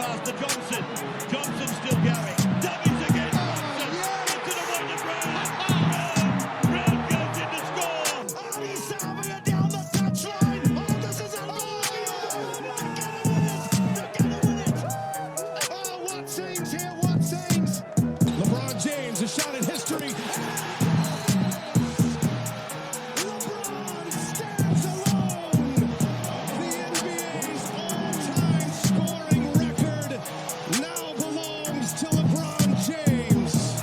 pass to Johnson. Johnson still going. Dummies again. Johnson into the one to Brown. Brown goes in to score. Ali Salvia down the touchline. Oh, this is unbelievable. They're gonna win it. Oh, what scenes here, what scenes. LeBron James, a shot at history. LeBron stands alone. The NBA's all-time scoring record now belongs to LeBron James.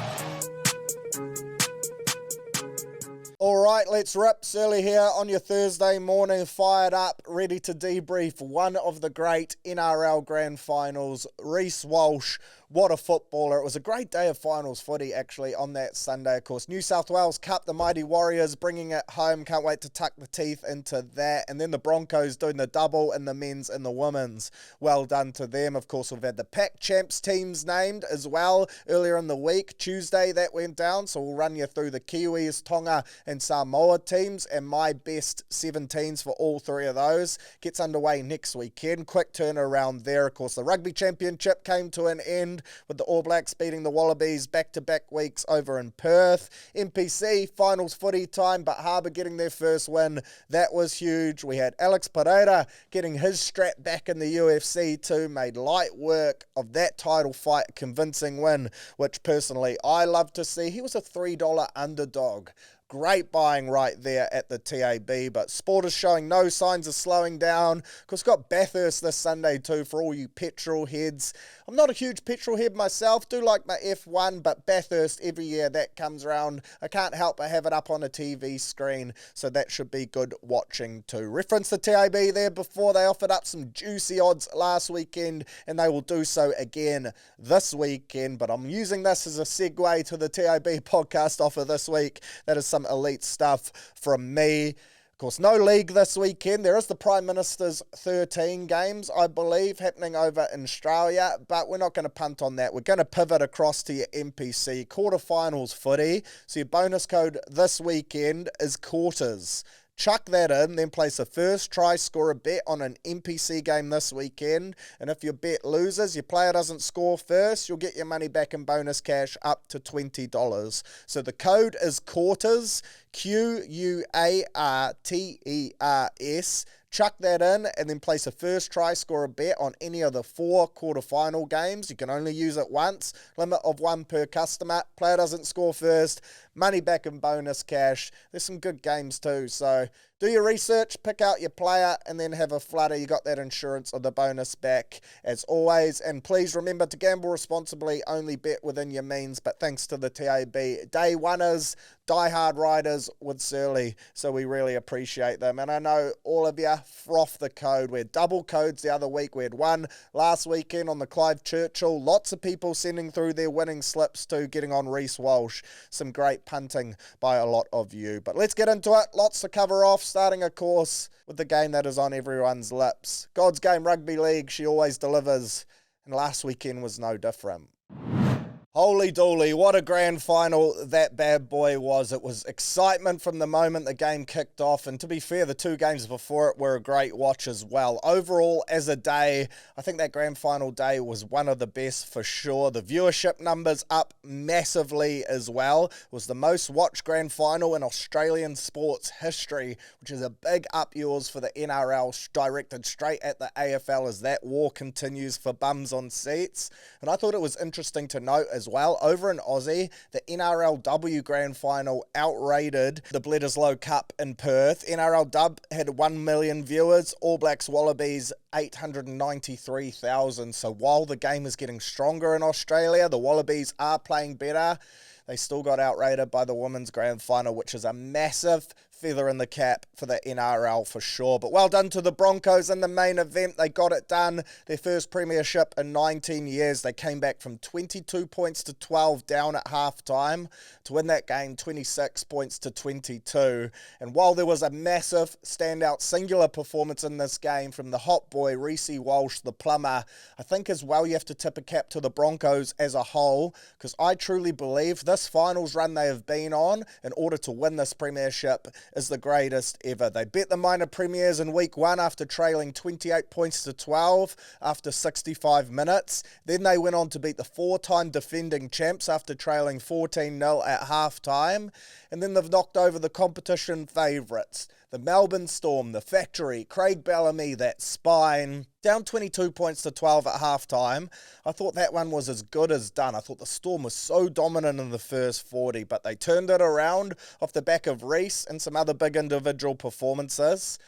All right, let's rip. Surly here on your Thursday morning, fired up, ready to debrief one of the great NRL Grand Finals. Reece Walsh, what a footballer. It was a great day of finals footy, actually, on that Sunday, of course. New South Wales Cup, the mighty Warriors bringing it home. Can't wait to tuck the teeth into that. And then the Broncos doing the double in the men's and the women's. Well done to them. Of course, we've had the Pac Champs teams named as well earlier in the week. Tuesday, that went down, so we'll run you through the Kiwis, Tonga and Samoa teams and my best 17s for all three of those. Gets underway next weekend. Quick turnaround there. Of course, the Rugby Championship came to an end with the All Blacks beating the Wallabies back-to-back weeks over in Perth. NPC, finals footy time, but Harbour getting their first win. That was huge. We had Alex Pereira getting his strap back in the UFC too. Made light work of that title fight, a convincing win, which personally I love to see. He was a $3 underdog. Great buying right there at the TAB, but sport is showing no signs of slowing down. Of course, got Bathurst this Sunday too for all you petrol heads. I'm not a huge petrol head myself, do like my F1, but Bathurst every year that comes around, I can't help but have it up on a TV screen, so that should be good watching too. Reference the TAB there before. They offered up some juicy odds last weekend, and they will do so again this weekend, but I'm using this as a segue to the TAB podcast offer this week. That is some elite stuff from me. Of course, no league this weekend. There is the Prime Minister's 13 games, I believe, happening over in Australia, but we're not going to punt on that. We're going to pivot across to your NPC quarterfinals footy. So your bonus code this weekend is quarters. Chuck that in, then place a first try scorer bet on an NPC game this weekend. And if your bet loses, your player doesn't score first, you'll get your money back in bonus cash up to $20. So the code is quarters, QUARTERS. Chuck that in and then place a first try scorer bet on any of the 4 quarterfinal games. You can only use it once. Limit of 1 per customer. Player doesn't score first. Money back in bonus cash. There's some good games too. So do your research, pick out your player, and then have a flutter. You got that insurance of the bonus back as always. And please remember to gamble responsibly. Only bet within your means. But thanks to the TAB, day oneers, die-hard riders with Surly. So we really appreciate them. And I know all of you froth the code. We had double codes the other week. We had one last weekend on the Clive Churchill. Lots of people sending through their winning slips too, getting on Reece Walsh. Some great punting by a lot of you. But let's get into it. Lots to cover off, starting, of course, with the game that is on everyone's lips. God's game, Rugby League. She always delivers. And last weekend was no different. Holy dooly, what a grand final that bad boy was. It was excitement from the moment the game kicked off, and to be fair, the 2 games before it were a great watch as well. Overall, as a day, I think that grand final day was one of the best for sure. The viewership numbers up massively as well. It was the most watched grand final in Australian sports history, which is a big up yours for the NRL, directed straight at the AFL as that war continues for bums on seats. And I thought it was interesting to note as well, over in Aussie, the NRLW Grand Final outrated the Bledisloe Cup in Perth. NRL Dub had 1 million viewers, All Blacks Wallabies 893,000. So while the game is getting stronger in Australia, the Wallabies are playing better. They still got outrated by the Women's Grand Final, which is a massive feather in the cap for the NRL for sure. But well done to the Broncos in the main event. They got it done. Their first premiership in 19 years. They came back from 22 points to 12 down at halftime to win that game 26 points to 22. And while there was a massive standout singular performance in this game from the hot boy Reece Walsh, the plumber, I think as well you have to tip a cap to the Broncos as a whole, because I truly believe this finals run they have been on in order to win this premiership is the greatest ever. They beat the minor premiers in week 1 after trailing 28 points to 12 after 65 minutes. Then they went on to beat the 4-time defending champs after trailing 14-0 at halftime. And then they've knocked over the competition favourites, the Melbourne Storm, the Factory, Craig Bellamy, that spine, down 22 points to 12 at halftime. I thought that one was as good as done. I thought the Storm was so dominant in the first 40, but they turned it around off the back of Reece and some other big individual performances.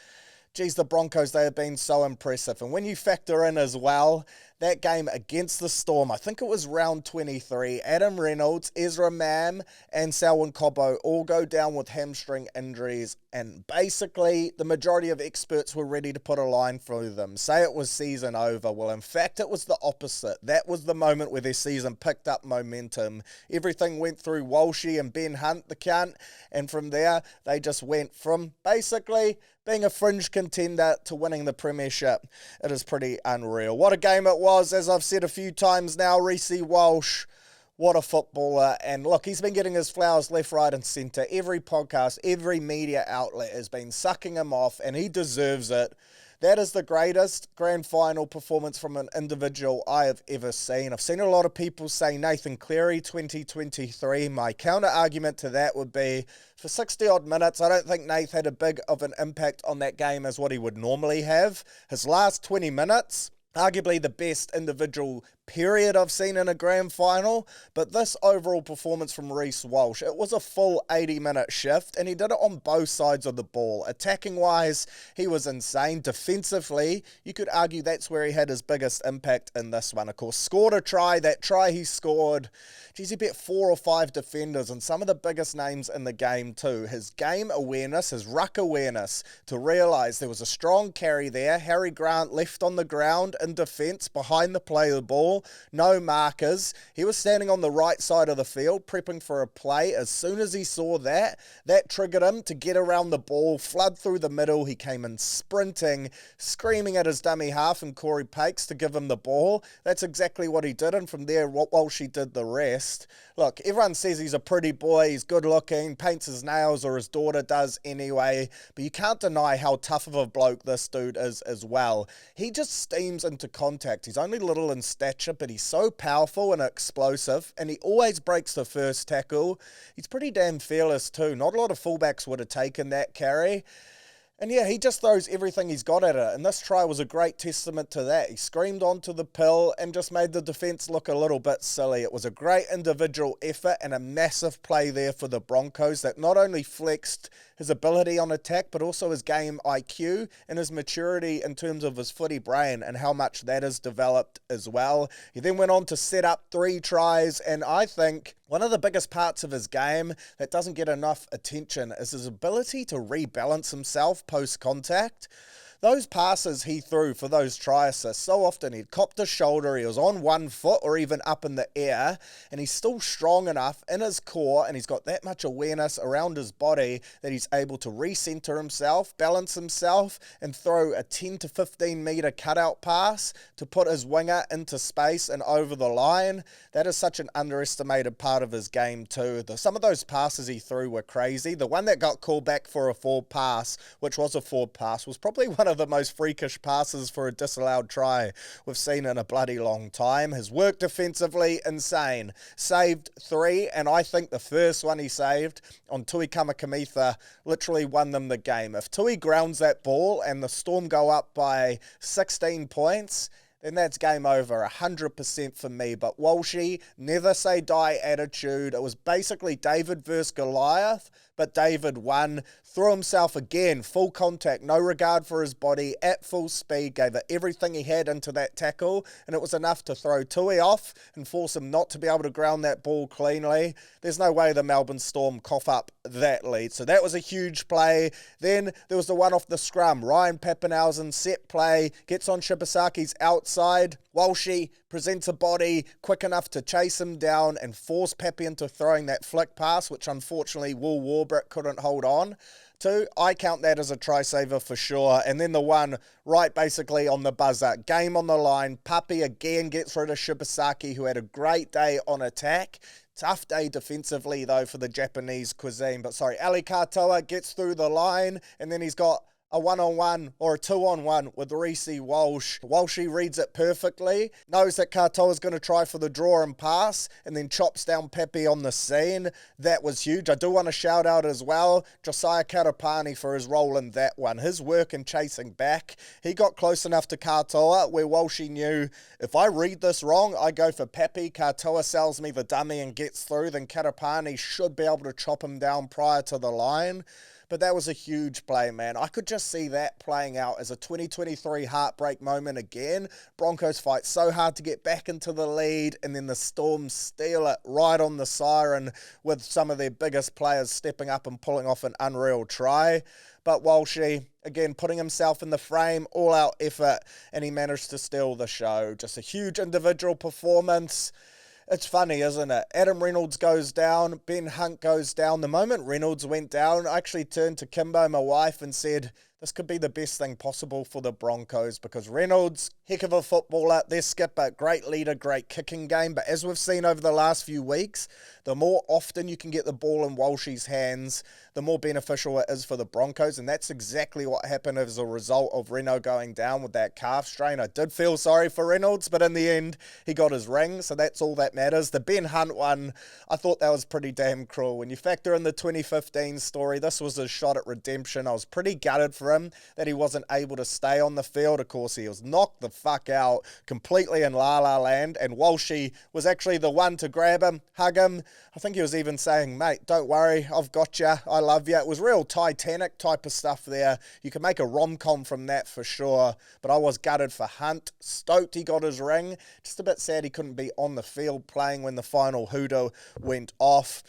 Geez, the Broncos, they have been so impressive. And when you factor in as well, that game against the Storm, I think it was round 23, Adam Reynolds, Ezra Mam, and Selwyn Cobbo all go down with hamstring injuries. And basically, the majority of experts were ready to put a line through them, say it was season over. Well, in fact, it was the opposite. That was the moment where their season picked up momentum. Everything went through Walshy and Ben Hunt, the cunt. And from there, they just went from basically being a fringe contender to winning the premiership. It is pretty unreal. What a game it was, as I've said a few times now. Reece Walsh, what a footballer. And look, he's been getting his flowers left, right and centre. Every podcast, every media outlet has been sucking him off, and he deserves it. That is the greatest grand final performance from an individual I have ever seen. I've seen a lot of people say Nathan Cleary 2023. My counter argument to that would be, for 60 odd minutes, I don't think Nath had a big of an impact on that game as what he would normally have. His last 20 minutes, arguably the best individual period I've seen in a grand final, but this overall performance from Reece Walsh, it was a full 80-minute shift, and he did it on both sides of the ball. Attacking-wise, he was insane. Defensively, you could argue that's where he had his biggest impact in this one. Of course, scored a try. That try he scored, geez, he beat 4 or 5 defenders and some of the biggest names in the game too. His game awareness, his ruck awareness, to realise there was a strong carry there. Harry Grant left on the ground in defence behind the play of the ball. No markers. He was standing on the right side of the field prepping for a play. As soon as he saw that triggered him to get around the ball, flood through the middle. He came in sprinting, screaming at his dummy half and Corey Pakes to give him the ball. That's exactly what he did, and from there, Walshy did the rest. Look, everyone says he's a pretty boy, he's good looking, paints his nails, or his daughter does anyway, but you can't deny how tough of a bloke this dude is as well. He just steams into contact. He's only little in stature, but he's so powerful and explosive, and he always breaks the first tackle. He's pretty damn fearless too. Not a lot of fullbacks would have taken that carry. And yeah, he just throws everything he's got at it, and this try was a great testament to that. He screamed onto the pill and just made the defence look a little bit silly. It was a great individual effort and a massive play there for the Broncos that not only flexed his ability on attack, but also his game IQ and his maturity in terms of his footy brain and how much that has developed as well. He then went on to set up 3 tries, and I think one of the biggest parts of his game that doesn't get enough attention is his ability to rebalance himself post-contact. Those passes he threw for those try assists, so often he'd copped his shoulder, he was on one foot or even up in the air, and he's still strong enough in his core, and he's got that much awareness around his body that he's able to recenter himself, balance himself, and throw a 10 to 15 metre cutout pass to put his winger into space and over the line. That is such an underestimated part of his game too. Some of those passes he threw were crazy. The one that got called back for a forward pass, which was a forward pass, was probably one of the most freakish passes for a disallowed try we've seen in a bloody long time. His work defensively, insane. Saved 3, and I think the first one he saved on Tui Kamakamitha literally won them the game. If Tui grounds that ball and the Storm go up by 16 points, then that's game over, 100% for me. But Walshy, never say die attitude. It was basically David versus Goliath, but David won, threw himself again, full contact, no regard for his body, at full speed, gave it everything he had into that tackle, and it was enough to throw Tui off and force him not to be able to ground that ball cleanly. There's no way the Melbourne Storm cough up that lead. So that was a huge play. Then there was the one off the scrum. Ryan Pappenhausen, set play, gets on Shibasaki's outside. Walshy presents a body quick enough to chase him down and force Pappy into throwing that flick pass, which unfortunately Will Warbrick couldn't hold on to. I count that as a try saver for sure. And then the one right basically on the buzzer. Game on the line. Pappy again gets rid of Shibasaki, who had a great day on attack. Tough day defensively, though, for the Japanese cuisine. But sorry, Ali Katoa gets through the line, and then he's got a one-on-one or a two-on-one with Reece Walsh. Walshy reads it perfectly, knows that Katoa's going to try for the draw and pass, and then chops down Pepe on the scene. That was huge. I do want to shout out as well Josiah Karapani for his role in that one. His work in chasing back. He got close enough to Katoa where Walshy knew, if I read this wrong, I go for Pepe, Katoa sells me the dummy and gets through, then Karapani should be able to chop him down prior to the line. But that was a huge play, man. I could just see that playing out as a 2023 heartbreak moment again. Broncos fight so hard to get back into the lead, and then the Storm steal it right on the siren with some of their biggest players stepping up and pulling off an unreal try. But Walshy, again, putting himself in the frame, all-out effort, and he managed to steal the show. Just a huge individual performance. It's funny, isn't it? Adam Reynolds goes down, Ben Hunt goes down. The moment Reynolds went down, I actually turned to Kimbo, my wife, and said, this could be the best thing possible for the Broncos, because Reynolds, heck of a footballer, their skipper, great leader, great kicking game. But as we've seen over the last few weeks, the more often you can get the ball in Walshy's hands, the more beneficial it is for the Broncos. And that's exactly what happened as a result of Reno going down with that calf strain. I did feel sorry for Reynolds, but in the end, he got his ring, so that's all that matters. The Ben Hunt one, I thought that was pretty damn cruel. When you factor in the 2015 story, this was his shot at redemption. I was pretty gutted for him that he wasn't able to stay on the field. Of course, he was knocked the fuck out completely in La La Land, and Walshy was actually the one to grab him, hug him. I think he was even saying, mate, don't worry, I've got you, I love you. It was real Titanic type of stuff there. You can make a rom-com from that for sure, but I was gutted for Hunt. Stoked he got his ring. Just a bit sad he couldn't be on the field playing when the final hooter went off.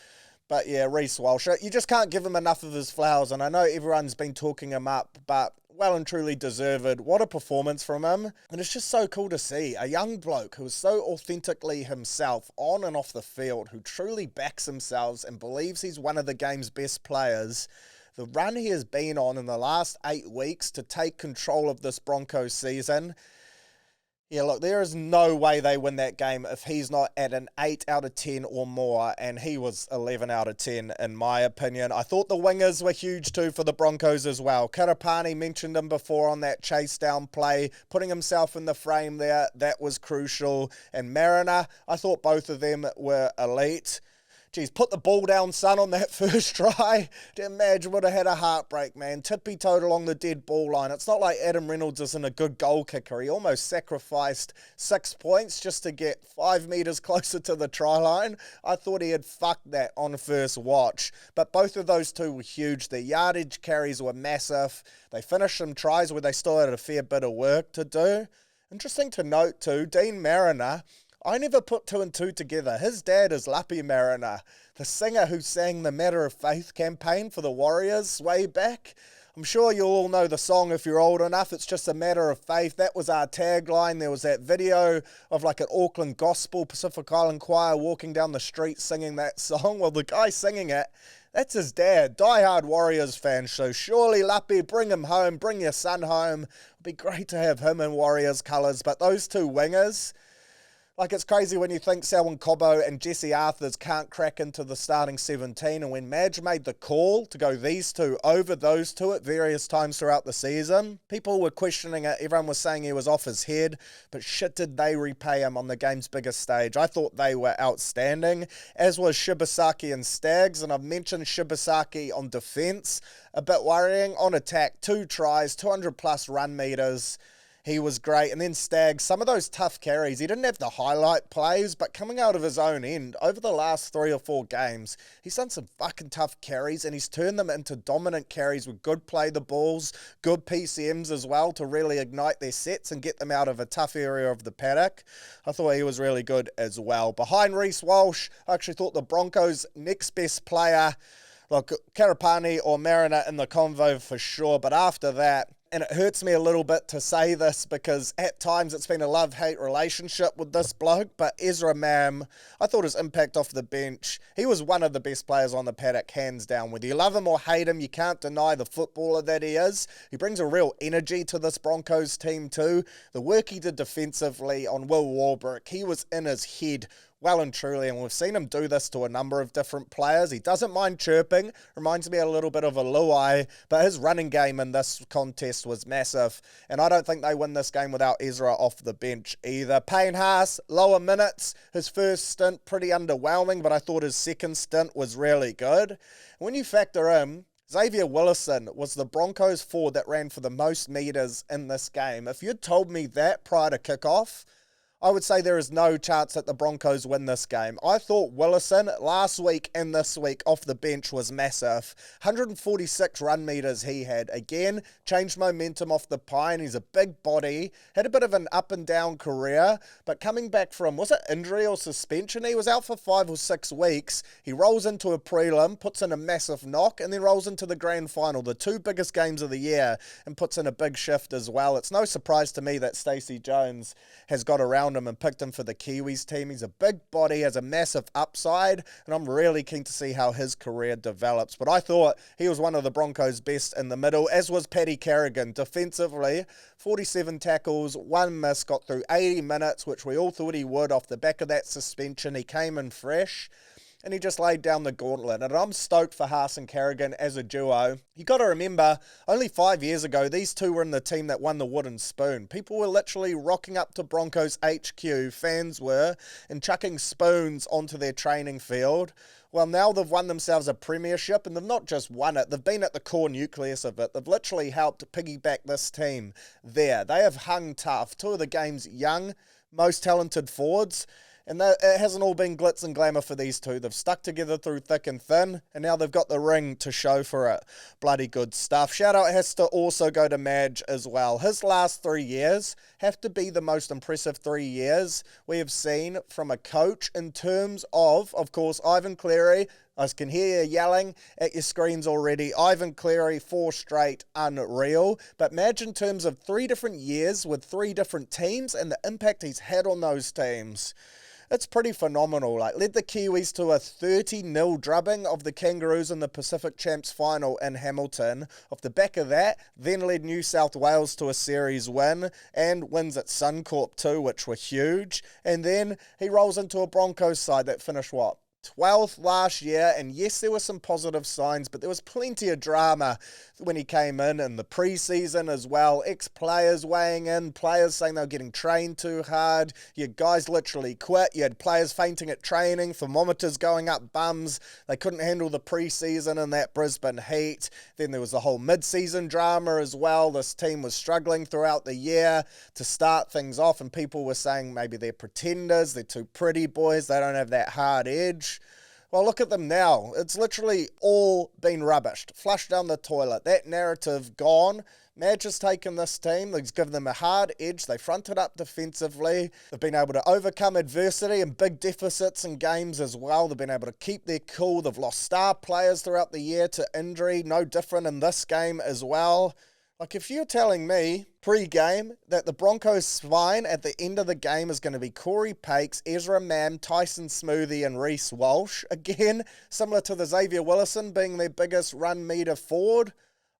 But yeah, Reece Walsh, you just can't give him enough of his flowers, and I know everyone's been talking him up, but well and truly deserved. What a performance from him. And it's just so cool to see a young bloke who is so authentically himself on and off the field, who truly backs himself and believes he's one of the game's best players. The run he has been on in the last 8 weeks to take control of this Broncos season. Yeah, look, there is no way they win that game if he's not at an 8 out of 10 or more, and he was 11 out of 10 in my opinion. I thought the wingers were huge too for the Broncos as well. Karapani, mentioned him before on that chase down play, putting himself in the frame there, that was crucial. And Mariner, I thought both of them were elite. Geez, put the ball down, son, on that first try. Imagine would have had a heartbreak, man. Tippy-toed along the dead ball line. It's not like Adam Reynolds isn't a good goal kicker. He almost sacrificed 6 points just to get 5 metres closer to the try line. I thought he had fucked that on first watch. But both of those two were huge. Their yardage carries were massive. They finished some tries where they still had a fair bit of work to do. Interesting to note too, Dean Mariner, I never put 2 and 2 together. His dad is Lappy Mariner, the singer who sang the Matter of Faith campaign for the Warriors way back. I'm sure you'll all know the song if you're old enough. It's just a matter of faith. That was our tagline. There was that video of like an Auckland Gospel Pacific Island choir walking down the street singing that song. Well, the guy singing it, that's his dad, diehard Warriors fan. So surely, Lappy, bring him home, bring your son home. It'd be great to have him in Warriors colours. But those two wingers, like, it's crazy when you think Selwyn Cobbo and Jesse Arthurs can't crack into the starting 17, and when Madge made the call to go these two over those two at various times throughout the season, people were questioning it. Everyone was saying he was off his head, but shit did they repay him on the game's biggest stage. I thought they were outstanding, as was Shibasaki and Staggs, and I've mentioned Shibasaki on defence. A bit worrying. On attack, 2 tries, 200 plus run metres. He was great. And then Staggs, some of those tough carries. He didn't have the highlight plays, but coming out of his own end, over the last 3 or 4 games, he's done some fucking tough carries, and he's turned them into dominant carries with good play the balls, good PCMs as well to really ignite their sets and get them out of a tough area of the paddock. I thought he was really good as well. Behind Reece Walsh, I actually thought the Broncos' next best player, look, Karapani or Mariner in the convo for sure, but after that, and it hurts me a little bit to say this because at times it's been a love-hate relationship with this bloke, but Ezra Mam, I thought his impact off the bench, he was one of the best players on the paddock, hands down. Whether you love him or hate him, you can't deny the footballer that he is. He brings a real energy to this Broncos team too. The work he did defensively on Will Warbrick, he was in his head well and truly, and we've seen him do this to a number of different players. He doesn't mind chirping, reminds me a little bit of a Luai, but his running game in this contest was massive, and I don't think they win this game without Ezra off the bench either. Payne Haas, lower minutes, his first stint pretty underwhelming, but I thought his second stint was really good. When you factor in, Xavier Willison was the Broncos forward that ran for the most metres in this game. If you'd told me that prior to kickoff, I would say there is no chance that the Broncos win this game. I thought Willison last week and this week off the bench was massive. 146 run metres he had. Again, changed momentum off the Payne. He's a big body. Had a bit of an up and down career, but coming back from, was it injury or suspension? He was out for 5 or 6 weeks. He rolls into a prelim, puts in a massive knock, and then rolls into the grand final, the 2 biggest games of the year, and puts in a big shift as well. It's no surprise to me that Stacey Jones has got around him and picked him for the Kiwis team. He's a big body, has a massive upside, and I'm really keen to see how his career develops. But I thought he was one of the Broncos' best in the middle, as was Paddy Carrigan. Defensively, 47 tackles, 1 miss, got through 80 minutes, which we all thought he would off the back of that suspension. He came in fresh, and he just laid down the gauntlet. And I'm stoked for Haas and Carrigan as a duo. You got to remember, only 5 years ago, these two were in the team that won the wooden spoon. People were literally rocking up to Broncos HQ, fans were, and chucking spoons onto their training field. Well, now they've won themselves a premiership, and they've not just won it, they've been at the core nucleus of it. They've literally helped piggyback this team there. They have hung tough. 2 of the game's young, most talented forwards. And it hasn't all been glitz and glamour for these two. They've stuck together through thick and thin, and now they've got the ring to show for it. Bloody good stuff. Shout out has to also go to Madge as well. His last 3 years have to be the most impressive 3 years we have seen from a coach in terms of course, Ivan Cleary. I can hear you yelling at your screens already. Ivan Cleary, 4 straight, unreal. But Madge in terms of 3 different years with 3 different teams and the impact he's had on those teams. It's pretty phenomenal. Like, led the Kiwis to a 30-0 drubbing of the Kangaroos in the Pacific Champs final in Hamilton. Off the back of that, then led New South Wales to a series win and wins at Suncorp too, which were huge. And then he rolls into a Broncos side that finished, 12th last year, and yes, there were some positive signs, but there was plenty of drama when he came in the pre-season as well. Ex-players weighing in, players saying they were getting trained too hard. You guys literally quit. You had players fainting at training, thermometers going up bums. They couldn't handle the pre-season in that Brisbane heat. Then there was the whole mid-season drama as well. This team was struggling throughout the year to start things off, and people were saying maybe they're pretenders, they're too pretty boys, they don't have that hard edge. Well, look at them now. It's literally all been rubbished, flushed down the toilet. That narrative gone. Madge has taken this team. He's given them a hard edge. They fronted up defensively. They've been able to overcome adversity and big deficits in games as well. They've been able to keep their cool. They've lost star players throughout the year to injury. No different in this game as well. Like, if you're telling me pre-game that the Broncos' spine at the end of the game is going to be Corey Pakes, Ezra Mam, Tyson Smoothie, and Reece Walsh, again, similar to the Xavier Willison being their biggest run meter forward,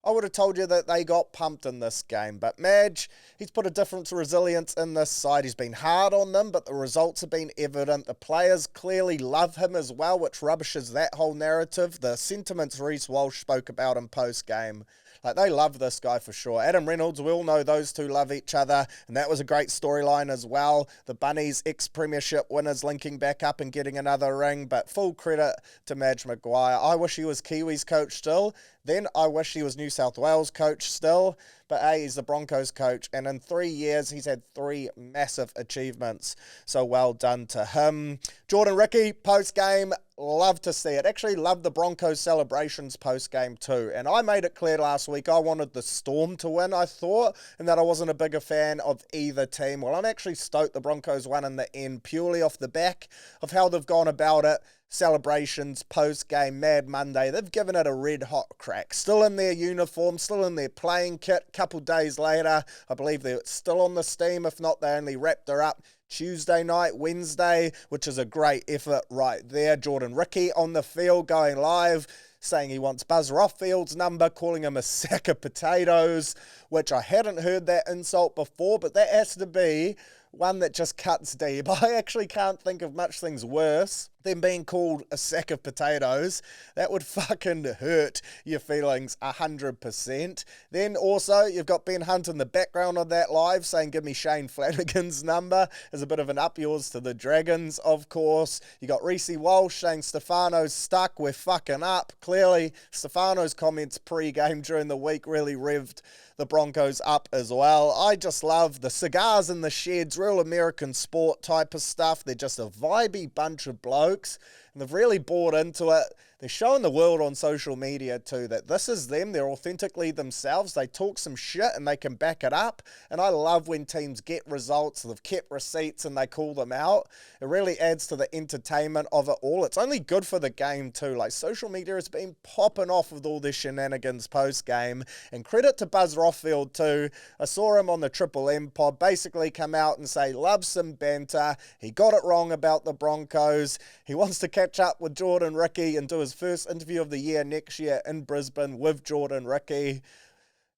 I would have told you that they got pumped in this game. But Madge, he's put a different resilience in this side. He's been hard on them, but the results have been evident. The players clearly love him as well, which rubbishes that whole narrative. The sentiments Reece Walsh spoke about in post-game. Like, they love this guy for sure. Adam Reynolds, we all know those two love each other, and that was a great storyline as well. The Bunnies ex-premiership winners linking back up and getting another ring, but full credit to Madge Maguire. I wish he was Kiwis coach still. Then I wish he was New South Wales coach still. But hey, he's the Broncos coach, and in 3 years, he's had 3 massive achievements. So well done to him. Jordan Ricky, post-game, love to see it. Actually, love the Broncos celebrations post-game too. And I made it clear last week I wanted the Storm to win, I thought, and that I wasn't a bigger fan of either team. Well, I'm actually stoked the Broncos won in the end, purely off the back of how they've gone about it. Celebrations, post-game, Mad Monday. They've given it a red-hot crack. Still in their uniform, still in their playing kit. Couple days later, I believe they're still on the steam. If not, they only wrapped her up Tuesday night, Wednesday, which is a great effort right there. Jordan Ricky on the field going live, saying he wants Buzz Rothfield's number, calling him a sack of potatoes, which I hadn't heard that insult before, but that has to be one that just cuts deep. I actually can't think of much things worse than being called a sack of potatoes. That would fucking hurt your feelings 100%. Then also, you've got Ben Hunt in the background of that live saying, give me Shane Flanagan's number, as a bit of an up yours to the Dragons, of course. You got Reece Walsh saying Stefano's stuck, we're fucking up. Clearly, Stefano's comments pre-game during the week really revved the Broncos up as well. I just love the cigars in the sheds, real American sport type of stuff. They're just a vibey bunch of blokes, and they've really bought into it. They're showing the world on social media too that this is them. They're authentically themselves. They talk some shit and they can back it up. And I love when teams get results, they've kept receipts and they call them out. It really adds to the entertainment of it all. It's only good for the game too. Like, social media has been popping off with all this shenanigans post-game. And credit to Buzz Rothfield too. I saw him on the Triple M pod basically come out and say, loves some banter. He got it wrong about the Broncos. He wants to catch up with Jordan Ricky and do his first interview of the year next year in Brisbane with Jordan Ricky.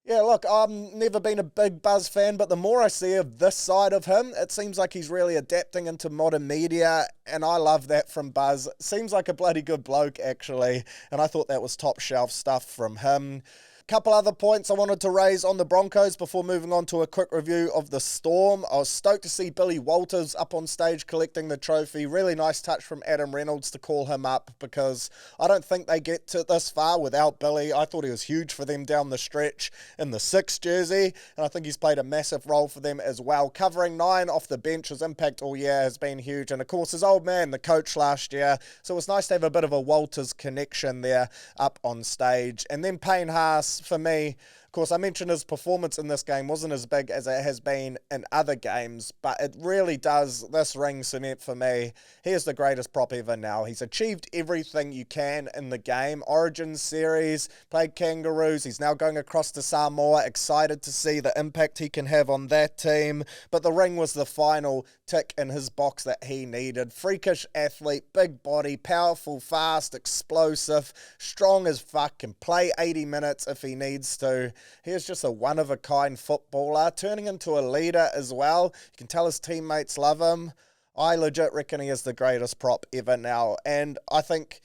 Yeah, look, I've never been a big Buzz fan, but the more I see of this side of him, it seems like he's really adapting into modern media, and I love that from Buzz. Seems like a bloody good bloke, actually, and I thought that was top shelf stuff from him. Couple other points I wanted to raise on the Broncos before moving on to a quick review of the Storm. I was stoked to see Billy Walters up on stage collecting the trophy. Really nice touch from Adam Reynolds to call him up, because I don't think they get to this far without Billy. I thought he was huge for them down the stretch in the 6 jersey, and I think he's played a massive role for them as well. Covering 9 off the bench, his impact all year has been huge, and of course his old man, the coach last year, so it was nice to have a bit of a Walters connection there up on stage. And then Payne Haas, for me, of course, I mentioned his performance in this game wasn't as big as it has been in other games, but it really does, this ring cement for me, he is the greatest prop ever now. He's achieved everything you can in the game. Origin series, played Kangaroos, he's now going across to Samoa, excited to see the impact he can have on that team, but the ring was the final tick in his box that he needed. Freakish athlete, big body, powerful, fast, explosive, strong as fuck, can play 80 minutes if he needs to. He is just a one-of-a-kind footballer, turning into a leader as well. You can tell his teammates love him. I legit reckon he is the greatest prop ever now, and I think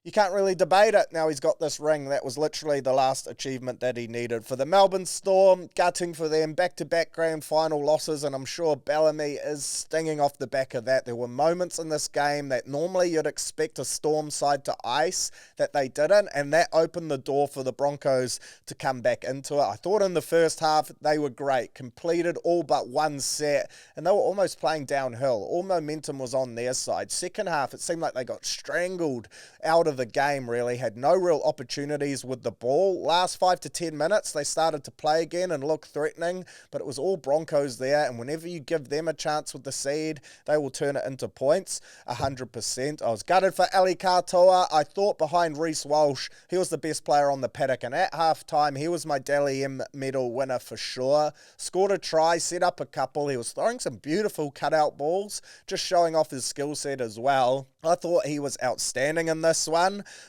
you can't really debate it now he's got this ring. That was literally the last achievement that he needed. For the Melbourne Storm, gutting for them, back-to-back grand final losses, and I'm sure Bellamy is stinging off the back of that. There were moments in this game that normally you'd expect a Storm side to ice that they didn't, and that opened the door for the Broncos to come back into it. I thought in the first half they were great, completed all but one set, and they were almost playing downhill. All momentum was on their side. Second half, it seemed like they got strangled out of the game, really, had no real opportunities with the ball. Last 5 to 10 minutes, they started to play again and look threatening, but it was all Broncos there, and whenever you give them a chance with the seed, they will turn it into points, 100%. I was gutted for Ali Katoa. I thought behind Reece Walsh, he was the best player on the paddock, and at halftime, he was my Dally M medal winner for sure. Scored a try, set up a couple. He was throwing some beautiful cutout balls, just showing off his skill set as well. I thought he was outstanding in this one.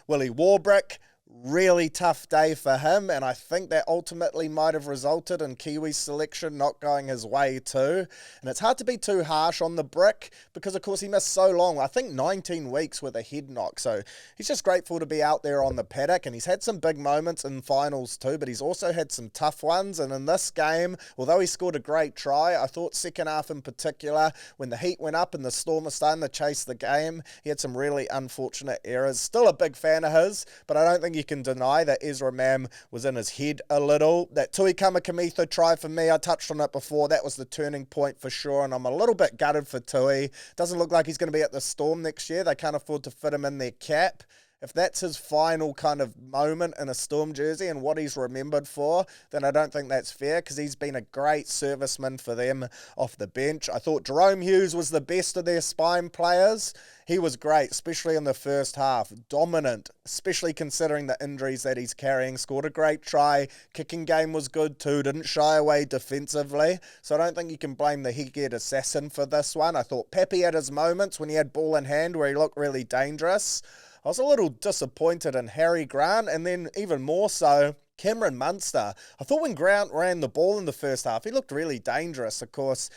Willie Warbrick, really tough day for him, and I think that ultimately might have resulted in Kiwis selection not going his way too. And it's hard to be too harsh on the Brick because, of course, he missed so long. I think 19 weeks with a head knock, so he's just grateful to be out there on the paddock, and he's had some big moments in finals too, but he's also had some tough ones. And in this game, although he scored a great try, I thought second half in particular, when the heat went up and the Storm was starting to chase the game, he had some really unfortunate errors. Still a big fan of his, but I don't think you can deny that Ezra Mam was in his head a little. That Tui Kamikamica try for me, I touched on it before, that was the turning point for sure, and I'm a little bit gutted for Tui. Doesn't look like he's going to be at the Storm next year. They can't afford to fit him in their cap. If that's his final kind of moment in a Storm jersey and what he's remembered for, then I don't think that's fair, because he's been a great serviceman for them off the bench. I thought Jerome Hughes was the best of their spine players. He was great, especially in the first half. Dominant, especially considering the injuries that he's carrying. Scored a great try. Kicking game was good too. Didn't shy away defensively. So I don't think you can blame the head assassin for this one. I thought Pepe had his moments when he had ball in hand where he looked really dangerous. I was a little disappointed in Harry Grant, and then even more so, Cameron Munster. I thought when Grant ran the ball in the first half, he looked really dangerous. Of course,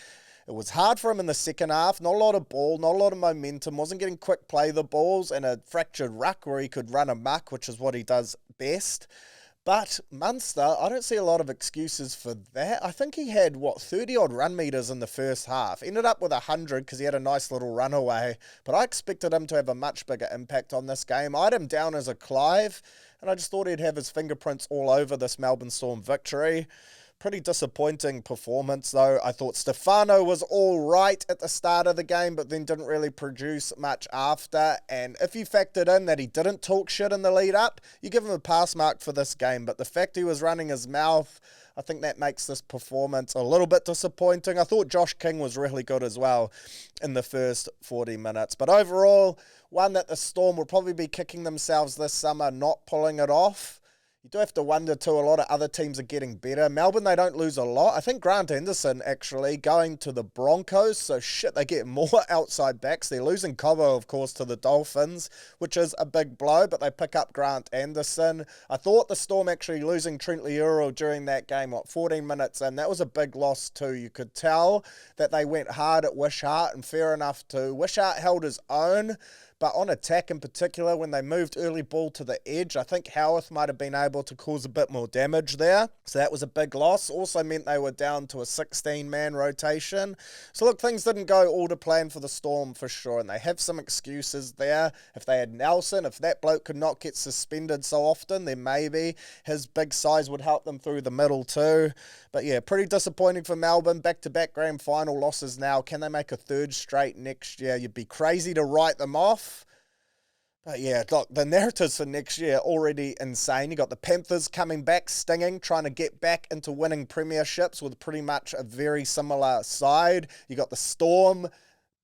It was hard for him in the second half. Not a lot of ball, not a lot of momentum. Wasn't getting quick play the balls, and a fractured ruck where he could run amok, which is what he does best. But Munster, I don't see a lot of excuses for that. I think he had, 30-odd run meters in the first half. Ended up with 100 because he had a nice little run away. But I expected him to have a much bigger impact on this game. I had him down as a Clive, and I just thought he'd have his fingerprints all over this Melbourne Storm victory. Pretty disappointing performance, though. I thought Stefano was all right at the start of the game, but then didn't really produce much after. And if you factored in that he didn't talk shit in the lead up, you give him a pass mark for this game. But the fact he was running his mouth, I think that makes this performance a little bit disappointing. I thought Josh King was really good as well in the first 40 minutes. But overall, one that the Storm will probably be kicking themselves this summer, not pulling it off. You do have to wonder, too, a lot of other teams are getting better. Melbourne, they don't lose a lot. I think Grant Anderson, actually, going to the Broncos. So, shit, they get more outside backs. They're losing Cobo, of course, to the Dolphins, which is a big blow, but they pick up Grant Anderson. I thought the Storm actually losing Trent Leuro during that game, 14 minutes in. That was a big loss, too. You could tell that they went hard at Wishart, and fair enough, too. Wishart held his own. But on attack in particular, when they moved early ball to the edge, I think Howarth might have been able to cause a bit more damage there. So that was a big loss. Also meant they were down to a 16-man rotation. So look, things didn't go all to plan for the Storm for sure. And they have some excuses there. If they had Nelson, if that bloke could not get suspended so often, then maybe his big size would help them through the middle too. But yeah, pretty disappointing for Melbourne. Back-to-back grand final losses now. Can they make a third straight next year? You'd be crazy to write them off. But yeah, look, the narratives for next year already insane. You got the Panthers coming back, stinging, trying to get back into winning premierships with pretty much a very similar side. You got the Storm,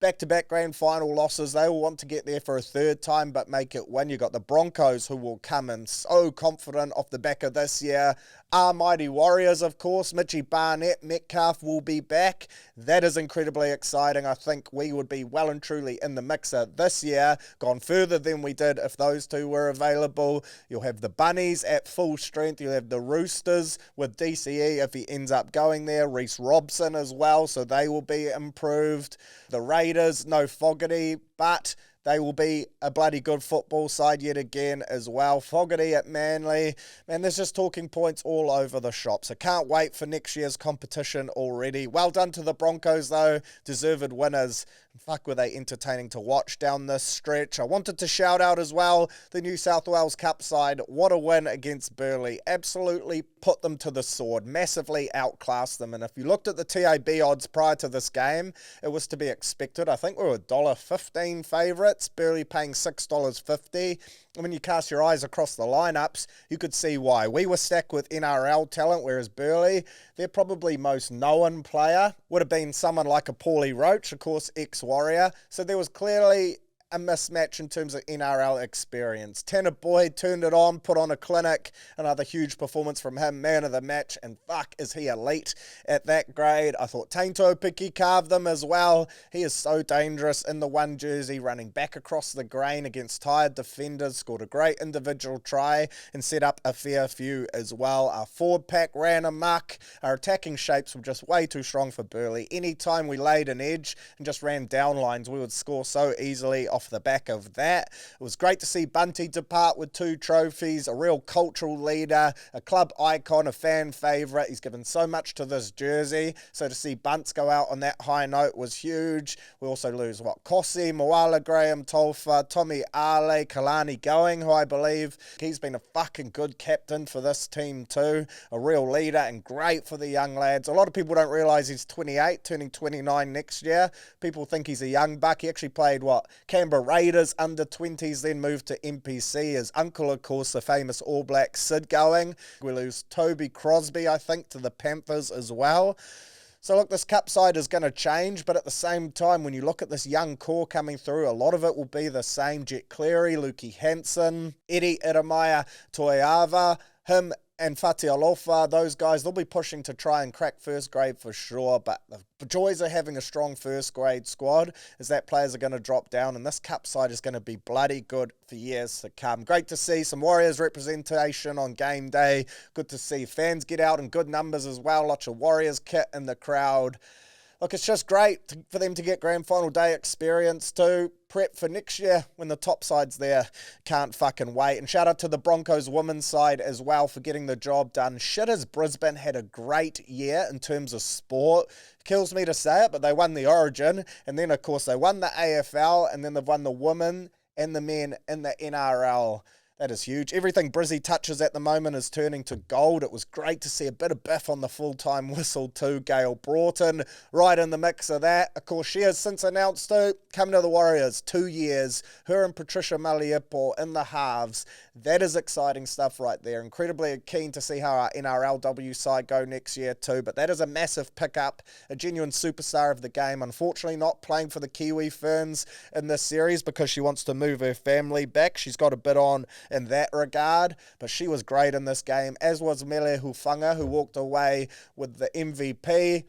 back-to-back grand final losses. They will want to get there for a third time, but make it win. You got the Broncos, who will come in so confident off the back of this year. Our mighty Warriors, of course. Mitchie Barnett, Metcalf will be back. That is incredibly exciting. I think we would be well and truly in the mixer this year, gone further than we did if those two were available. You'll have the Bunnies at full strength. You'll have the Roosters with DCE if he ends up going there. Reece Robson as well, so they will be improved. The Raiders, no Fogarty, but they will be a bloody good football side yet again as well. Fogarty at Manly. Man, there's just talking points all over the shop. So can't wait for next year's competition already. Well done to the Broncos, though. Deserved winners. Fuck, were they entertaining to watch down this stretch. I wanted to shout out as well the New South Wales Cup side. What a win against Burleigh. Absolutely put them to the sword. Massively outclassed them. And if you looked at the TAB odds prior to this game, it was to be expected. I think we were $1.15 favourites. Burleigh paying $6.50. And when you cast your eyes across the lineups, you could see why. We were stacked with NRL talent, whereas Burleigh, their probably most known player would have been someone like a Paulie Roach, of course, ex-Warrior. So there was clearly a mismatch in terms of NRL experience. Tanner Boyd turned it on, put on a clinic, another huge performance from him, man of the match, and fuck, is he elite at that grade. I thought Tainto Piki carved them as well. He is so dangerous in the one jersey, running back across the grain against tired defenders, scored a great individual try and set up a fair few as well. Our forward pack ran amok. Our attacking shapes were just way too strong for Burleigh. Anytime we laid an edge and just ran down lines, we would score so easily off the back of that. It was great to see Bunty depart with 2 trophies, a real cultural leader, a club icon, a fan favourite. He's given so much to this jersey, so to see Bunts go out on that high note was huge. We also lose, Kossi, Moala, Graham, Tolfa, Tommy Ale, Kalani going, who I believe he's been a fucking good captain for this team too, a real leader and great for the young lads. A lot of people don't realise he's 28, turning 29 next year. People think he's a young buck. He actually played, Canberra Raiders under 20s, then moved to NPC. His uncle, of course, the famous All Black Sid going. We lose Toby Crosby, I think, to the Panthers as well. So look, this cup side is going to change, but at the same time, when you look at this young core coming through, a lot of it will be the same. Jet Cleary, Lukey Hansen, Eddie Iramaya Toiava, him and Fatialofa, those guys, they'll be pushing to try and crack first grade for sure, but the joys of having a strong first grade squad is that players are going to drop down, and this cup side is going to be bloody good for years to come. Great to see some Warriors representation on game day. Good to see fans get out in good numbers as well. Lots of Warriors kit in the crowd. Look, it's just great for them to get grand final day experience too. Prep for next year when the top side's there. Can't fucking wait. And shout out to the Broncos women's side as well for getting the job done. Shit, as Brisbane had a great year in terms of sport. Kills me to say it, but they won the Origin. And then, of course, they won the AFL. And then they've won the women and the men in the NRL. That is huge. Everything Brizzy touches at the moment is turning to gold. It was great to see a bit of biff on the full-time whistle too. Gail Broughton right in the mix of that. Of course, she has since announced to come to the Warriors. 2 years. Her and Patricia Maliapo in the halves. That is exciting stuff right there. Incredibly keen to see how our NRLW side go next year too. But that is a massive pickup. A genuine superstar of the game. Unfortunately not playing for the Kiwi Ferns in this series because she wants to move her family back. She's got a bit on in that regard, but she was great in this game, as was Mele Hufanga, who walked away with the MVP.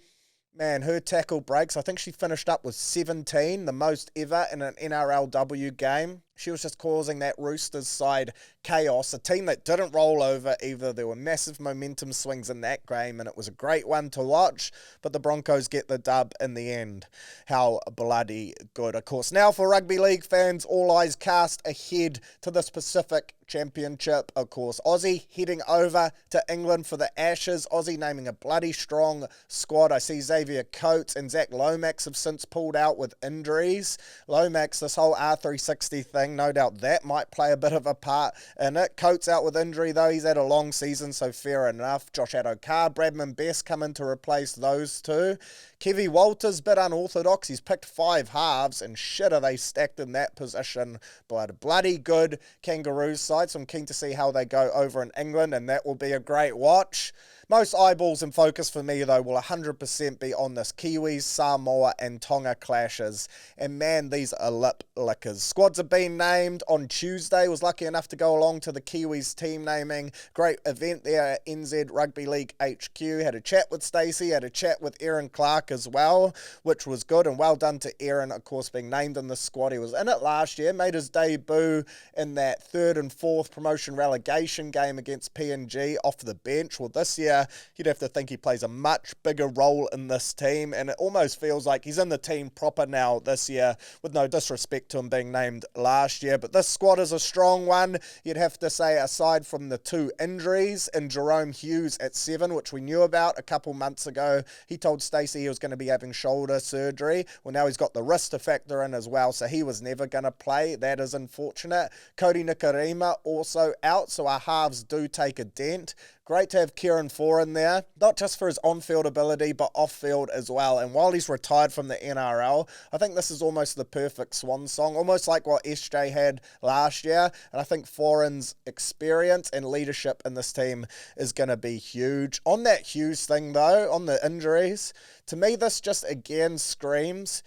Man, her tackle breaks, I think she finished up with 17, the most ever in an NRLW game. She was just causing that Roosters side chaos, a team that didn't roll over either. There were massive momentum swings in that game, and it was a great one to watch, but the Broncos get the dub in the end. How bloody good. Of course, now for Rugby League fans, all eyes cast ahead to this Pacific Championship. Of course, Aussie heading over to England for the Ashes. Aussie naming a bloody strong squad. I see Xavier Coates and Zach Lomax have since pulled out with injuries. Lomax, this whole R360 thing, no doubt that might play a bit of a part in it. Coates out with injury though, he's had a long season, so fair enough. Josh Adokar, Bradman Best come in to replace those two. Kevy Walters, bit unorthodox, he's picked 5 halves, and shit are they stacked in that position. Bloody good Kangaroos side, so I'm keen to see how they go over in England, and that will be a great watch. Most eyeballs and focus for me, though, will 100% be on this Kiwis, Samoa and Tonga clashes. And man, these are lip lickers. Squads have been named on Tuesday. Was lucky enough to go along to the Kiwis team naming. Great event there at NZ Rugby League HQ. Had a chat with Stacey, had a chat with Aaron Clark as well, which was good. And well done to Aaron, of course, being named in the squad. He was in it last year, made his debut in that 3rd and 4th promotion relegation game against PNG off the bench. Well, this year, you'd have to think he plays a much bigger role in this team, and it almost feels like he's in the team proper now this year, with no disrespect to him being named last year. But this squad is a strong one, you'd have to say, aside from the 2 injuries, and Jerome Hughes at 7, which we knew about a couple months ago. He told Stacey he was going to be having shoulder surgery. Well, now he's got the wrist to factor in as well, so he was never going to play. That is unfortunate. Cody Nikarima also out, so our halves do take a dent. Great to have Kieran Four in there, not just for his on-field ability, but off-field as well. And while he's retired from the NRL, I think this is almost the perfect swan song, almost like what SJ had last year. And I think Foran's experience and leadership in this team is going to be huge. On that Hughes thing, though, on the injuries, to me, this just again screams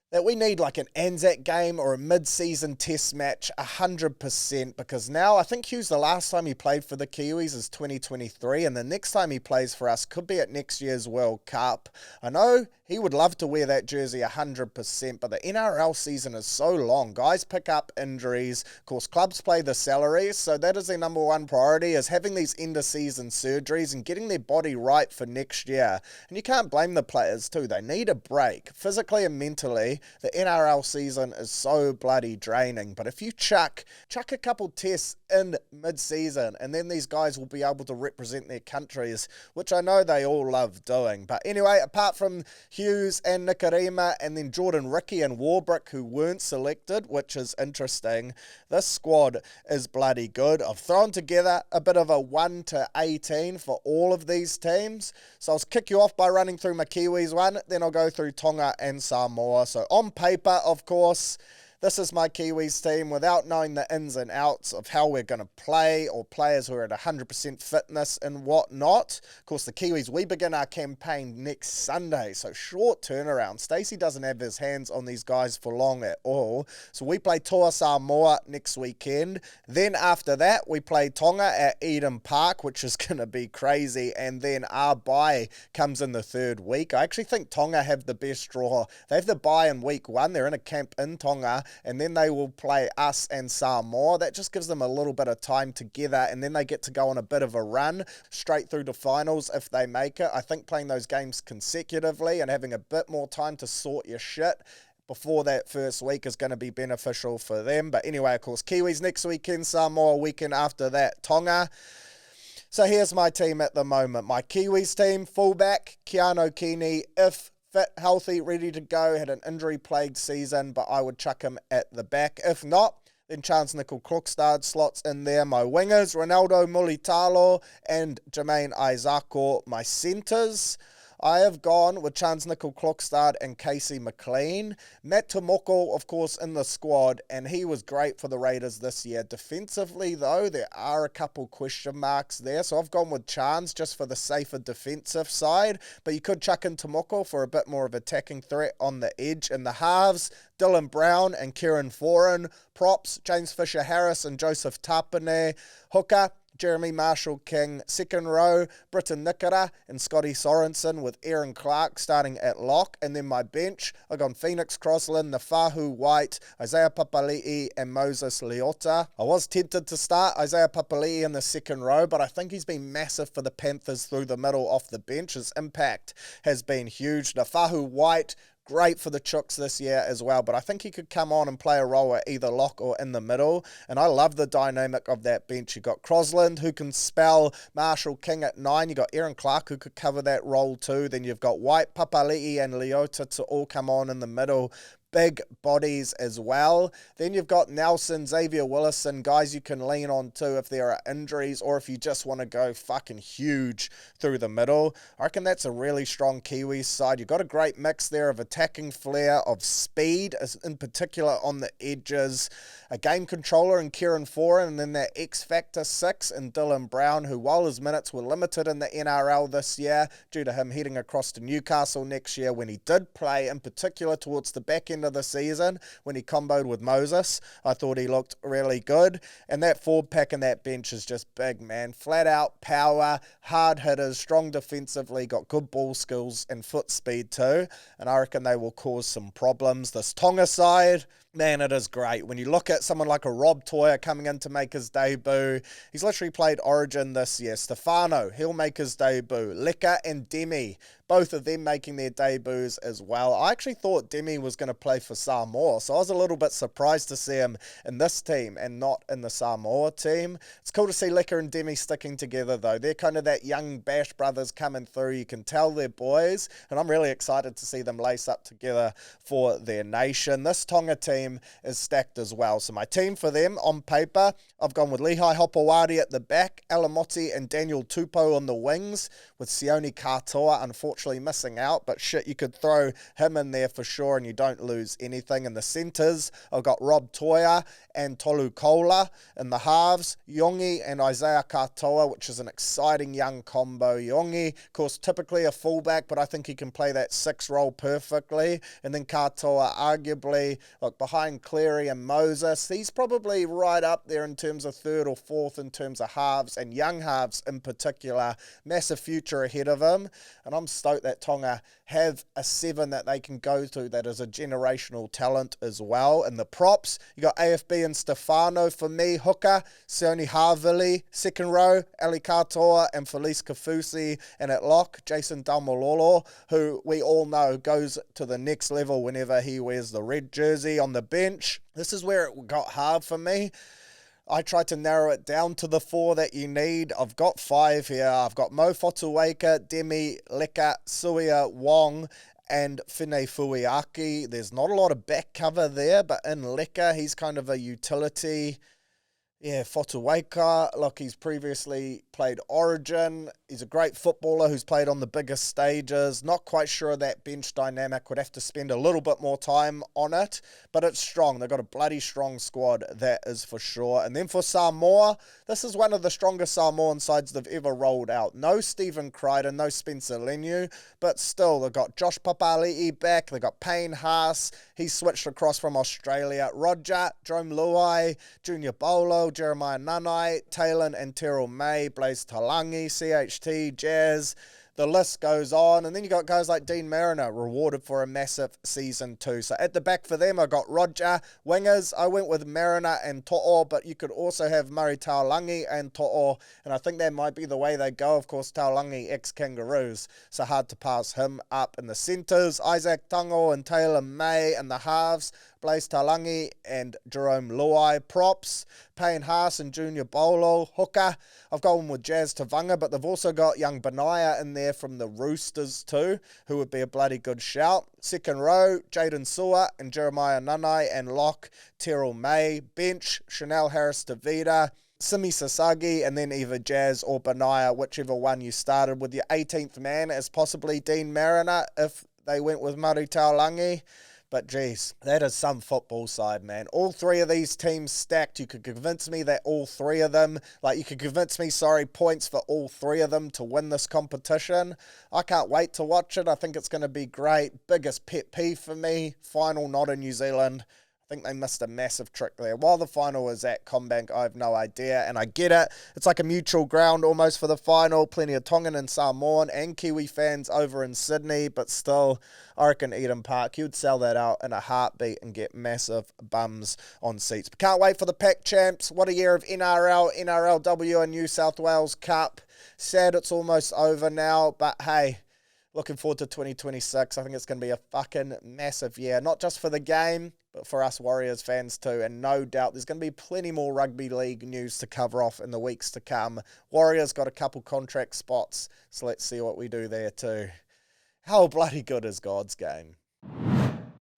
that we need like an Anzac game or a mid-season test match 100%, because now I think Hughes, the last time he played for the Kiwis is 2023, and the next time he plays for us could be at next year's World Cup. I know he would love to wear that jersey 100%, but the NRL season is so long. Guys pick up injuries. Of course, clubs play the salaries, so that is their number one priority, is having these end-of-season surgeries and getting their body right for next year. And you can't blame the players too. They need a break, physically and mentally. The NRL season is so bloody draining, but if you chuck a couple tests in mid-season, and then these guys will be able to represent their countries, which I know they all love doing. But anyway, apart from Hughes and Nikarima, and then Jordan Ricky and Warbrick, who weren't selected, which is interesting, this squad is bloody good. I've thrown together a bit of a 1 to 18 for all of these teams, so I'll kick you off by running through my Kiwis one, then I'll go through Tonga and Samoa. So on paper, of course, this is my Kiwis team without knowing the ins and outs of how we're going to play, or players who are at 100% fitness and whatnot. Of course, the Kiwis, we begin our campaign next Sunday, so short turnaround. Stacey doesn't have his hands on these guys for long at all. So we play Toa Samoa next weekend. Then after that, we play Tonga at Eden Park, which is going to be crazy. And then our bye comes in the 3rd week. I actually think Tonga have the best draw. They have the bye in week 1. They're in a camp in Tonga. and then they will play us and Samoa. That just gives them a little bit of time together, and then they get to go on a bit of a run straight through to finals if they make it. I think playing those games consecutively and having a bit more time to sort your shit before that first week is going to be beneficial for them. But anyway, of course, Kiwis next weekend, Samoa weekend after that, Tonga. So here's my team at the moment. My Kiwis team, fullback, Keano Kini, if fit, healthy, ready to go, had an injury-plagued season, but I would chuck him at the back. If not, then Chance Nickel-Krokstad slots in there. My wingers, Ronaldo Mulitalo and Jermaine Isako. My centres, I have gone with Chance Nickel-Krokstad and Casey McLean. Matt Tomoko, of course, in the squad, and he was great for the Raiders this year. Defensively, though, there are a couple question marks there, so I've gone with Chance just for the safer defensive side, but you could chuck in Tomoko for a bit more of attacking threat on the edge. In the halves, Dylan Brown and Kieran Foran. Props, James Fisher-Harris and Joseph Tapine. Hooker, Jeremy Marshall-King. Second row, Britton Nikora and Scotty Sorensen with Aaron Clark starting at lock. And then my bench, I've gone Phoenix Crosland, Nafahu White, Isaiah Papali'i and Moses Leota. I was tempted to start Isaiah Papali'i in the second row, but I think he's been massive for the Panthers through the middle off the bench. His impact has been huge. Nafahu White, great for the Chooks this year as well, but I think he could come on and play a role at either lock or in the middle, and I love the dynamic of that bench. You've got Crosland, who can spell Marshall King at 9. You've got Aaron Clark, who could cover that role too. Then you've got White, Papali'i and Leota to all come on in the middle. Big bodies as well. Then you've got Nelson, Xavier Willison, guys you can lean on too if there are injuries or if you just want to go fucking huge through the middle. I reckon that's a really strong Kiwis side. You've got a great mix there of attacking flair, of speed, in particular on the edges, a game controller in Kieran Foran, and then that X-Factor 6 in Dylan Brown, who while his minutes were limited in the NRL this year due to him heading across to Newcastle next year, when he did play, in particular towards the back end of the season when he comboed with Moses, I thought he looked really good. And that forward pack and that bench is just big, man. Flat out power, hard hitters, strong defensively, got good ball skills and foot speed too, and I reckon they will cause some problems. This Tonga side, man, it is great. When you look at someone like a Rob Toya coming in to make his debut, he's literally played Origin this year. Stefano, he'll make his debut. Leka and Demi, both of them making their debuts as well. I actually thought Demi was going to play for Samoa, so I was a little bit surprised to see him in this team and not in the Samoa team. It's cool to see Leka and Demi sticking together though. They're kind of that young Bash brothers coming through. You can tell they're boys, and I'm really excited to see them lace up together for their nation. This Tonga team is stacked as well. So my team for them on paper, I've gone with Lehigh Hopewadi at the back, Alamotti and Daniel Tupou on the wings, with Sione Katoa unfortunately missing out, but shit, you could throw him in there for sure and you don't lose anything. In the centres, I've got Rob Toya and Tolu Kola. In the halves, Yongi and Isaiah Katoa, which is an exciting young combo. Yongi, of course, typically a fullback, but I think he can play that 6 role perfectly. And then Katoa, arguably, like behind Cleary and Moses, he's probably right up there in terms of 3rd or 4th in terms of halves, and young halves in particular. Massive future ahead of him, and I'm stoked that Tonga have a 7 that they can go to that is a generational talent as well. And the props, you got AFB and Stefano for me, hooker, Sione Havili, second row, Ali Katoa and Felice Kafusi, and at lock, Jason Dalmalolo, who we all know goes to the next level whenever he wears the red jersey. On the bench, this is where it got hard for me. I tried to narrow it down to the 4 that you need. I've got 5 here. I've got Mo Fotuaika, Demi, Leka, Suia, Wong, and Fine Fuiaki. There's not a lot of back cover there, but in Leka, he's kind of a utility. Yeah, Fotuaika, look, he's previously played Origin. He's a great footballer who's played on the biggest stages. Not quite sure that bench dynamic, would have to spend a little bit more time on it, but it's strong. They've got a bloody strong squad, that is for sure. And then for Samoa, this is one of the strongest Samoan sides they've ever rolled out. No Stephen Crichton, no Spencer Leniu, but still, they've got Josh Papali'i back. They've got Payne Haas. He's switched across from Australia. Roger, Jerome Luai, Junior Bolo, Jeremiah Nanai, Talon and Terrell May, Blaze Talangi, CHT, Jazz. The list goes on. And then you got guys like Dean Mariner, rewarded for a massive season 2. So at the back for them, I got Roger. Wingers, I went with Mariner and To'o, but you could also have Murray Taulagi and To'o. And I think that might be the way they go. Of course, Taulagi, ex-Kangaroos, so hard to pass him up in the centres. Isaac Tango and Taylor May and the halves. Blaise Taulagi and Jerome Luai. Props, Payne Haas and Junior Bolo. Hooker, I've gone with Jazz Tavanga, but they've also got young Benaya in there from the Roosters too, who would be a bloody good shout. Second row, Jaden Sewer and Jeremiah Nanai, and lock, Terrell May. Bench, Chanel Harris-Tavita, Simi Sasagi, and then either Jazz or Benaya, whichever one you started with. Your 18th man as possibly Dean Mariner if they went with Murray Taulagi. But geez, that is some football side, man. All three of these teams stacked. You could convince me that all three of them, points for all three of them to win this competition. I can't wait to watch it. I think it's going to be great. Biggest pet peeve for me, final not in New Zealand. I think they missed a massive trick there. While the final was at CommBank, I have no idea, and I get it. It's like a mutual ground almost for the final. Plenty of Tongan and Samoan and Kiwi fans over in Sydney, but still, I reckon Eden Park, you'd sell that out in a heartbeat and get massive bums on seats. But can't wait for the Pac Champs. What a year of NRL, NRLW and New South Wales Cup. Sad it's almost over now, but hey, looking forward to 2026. I think it's going to be a fucking massive year, not just for the game, but for us Warriors fans too. And no doubt there's going to be plenty more Rugby League news to cover off in the weeks to come. Warriors got a couple contract spots, so let's see what we do there too. How bloody good is God's game?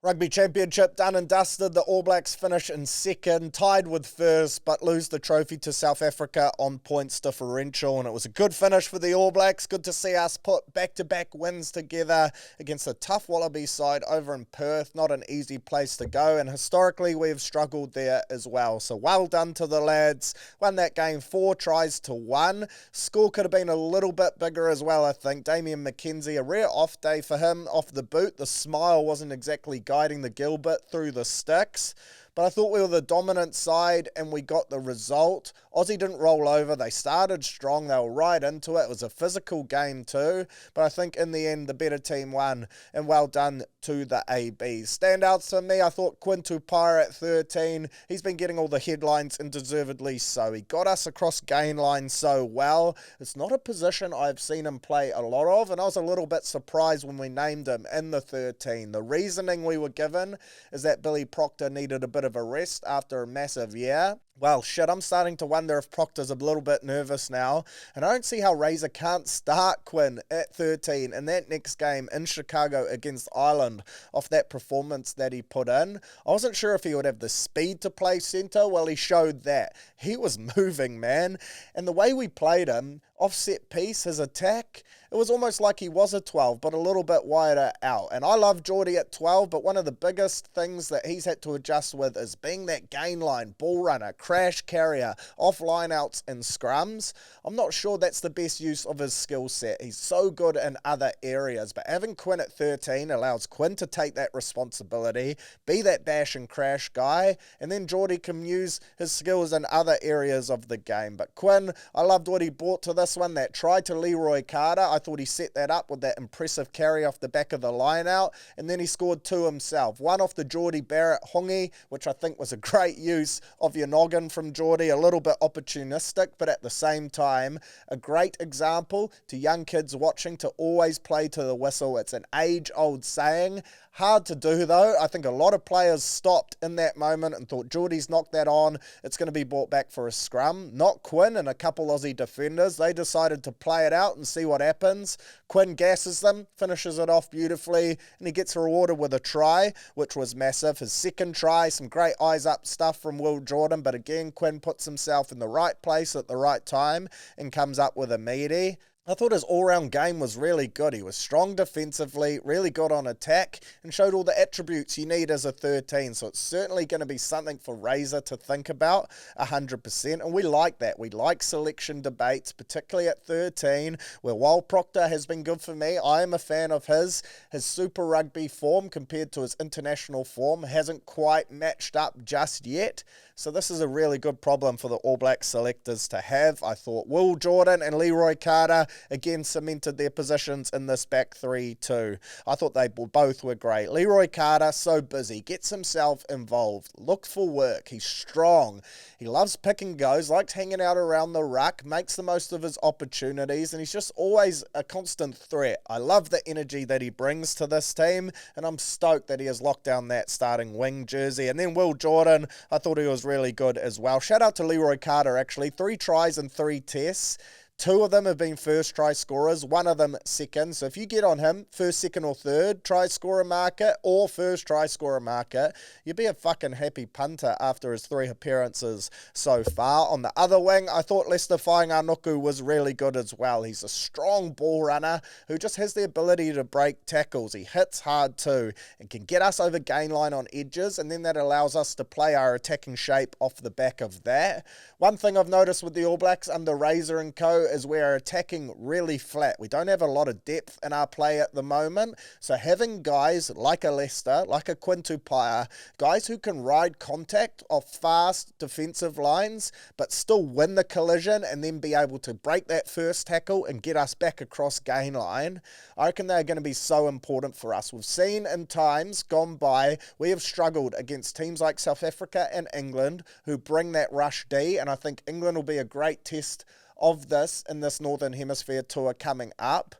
Rugby Championship done and dusted. The All Blacks finish in second, tied with first, but lose the trophy to South Africa on points differential. And it was a good finish for the All Blacks. Good to see us put back-to-back wins together against a tough Wallabies side over in Perth. Not an easy place to go, and historically we have struggled there as well. So well done to the lads. Won that game 4-1. Score could have been a little bit bigger as well, I think. Damian McKenzie, a rare off day for him off the boot. The smile wasn't exactly guiding the Gilbert through the sticks. But I thought we were the dominant side and we got the result. Aussie didn't roll over. They started strong. They were right into it. It was a physical game too. But I think in the end, the better team won. And well done to the ABs. Standouts for me, I thought Quinn Tupaira at 13. He's been getting all the headlines and deservedly so. He got us across gain line so well. It's not a position I've seen him play a lot of. And I was a little bit surprised when we named him in the 13. The reasoning we were given is that Billy Proctor needed a bit of a rest after a massive year. Well, shit, I'm starting to wonder if Proctor's a little bit nervous now. And I don't see how Razor can't start Quinn at 13 in that next game in Chicago against Ireland off that performance that he put in. I wasn't sure if he would have the speed to play centre. Well, he showed that. He was moving, man. And the way we played him, offset piece, his attack, it was almost like he was a 12, but a little bit wider out. And I love Geordie at 12, but one of the biggest things that he's had to adjust with is being that gain line, ball runner, crash carrier, off line outs and scrums. I'm not sure that's the best use of his skill set. He's so good in other areas, but having Quinn at 13 allows Quinn to take that responsibility, be that bash and crash guy, and then Geordie can use his skills in other areas of the game. But Quinn, I loved what he brought to this one, that try to Leroy Carter. I thought he set that up with that impressive carry off the back of the line out, and then he scored two himself. One off the Geordie Barrett hongi, which I think was a great use of your noggin from Geordie, a little bit opportunistic, but at the same time, a great example to young kids watching to always play to the whistle. It's an age-old saying. Hard to do though. I think a lot of players stopped in that moment and thought Geordie's knocked that on. It's going to be brought back for a scrum. Not Quinn and a couple Aussie defenders. They decided to play it out and see what happens. Quinn gasses them, finishes it off beautifully, and he gets rewarded with a try, which was massive. His second try, some great eyes up stuff from Will Jordan, but again, Quinn puts himself in the right place at the right time and comes up with a meaty. I thought his all-round game was really good. He was strong defensively, really good on attack, and showed all the attributes you need as a 13. So it's certainly going to be something for Razor to think about 100%. And we like that. We like selection debates, particularly at 13, where while Proctor has been good for me, I am a fan of his. His Super Rugby form compared to his international form hasn't quite matched up just yet. So this is a really good problem for the All Black selectors to have. I thought Will Jordan and Leroy Carter again cemented their positions in this back three too. I thought they both were great. Leroy Carter, so busy, gets himself involved, looks for work, he's strong, he loves pick and goes, likes hanging out around the ruck, makes the most of his opportunities, and he's just always a constant threat. I love the energy that he brings to this team, and I'm stoked that he has locked down that starting wing jersey. And then Will Jordan, I thought he was really good as well. Shout out to Leroy Carter, actually. 3 tries in 3 tests. 2 of them have been first try scorers, 1 of them second. So if you get on him, first, second or third try scorer market or first try scorer market, you'd be a fucking happy punter after his 3 appearances so far. On the other wing, I thought Leicester Fainga'anuku was really good as well. He's a strong ball runner who just has the ability to break tackles. He hits hard too and can get us over gain line on edges, and then that allows us to play our attacking shape off the back of that. One thing I've noticed with the All Blacks under Razor and co is we're attacking really flat. We don't have a lot of depth in our play at the moment, so having guys like a Leicester, like a Quintu Paia, guys who can ride contact off fast defensive lines but still win the collision and then be able to break that first tackle and get us back across gain line, I reckon they're going to be so important for us. We've seen in times gone by we have struggled against teams like South Africa and England who bring that rush D, and I think England will be a great test of this in this Northern Hemisphere tour coming up.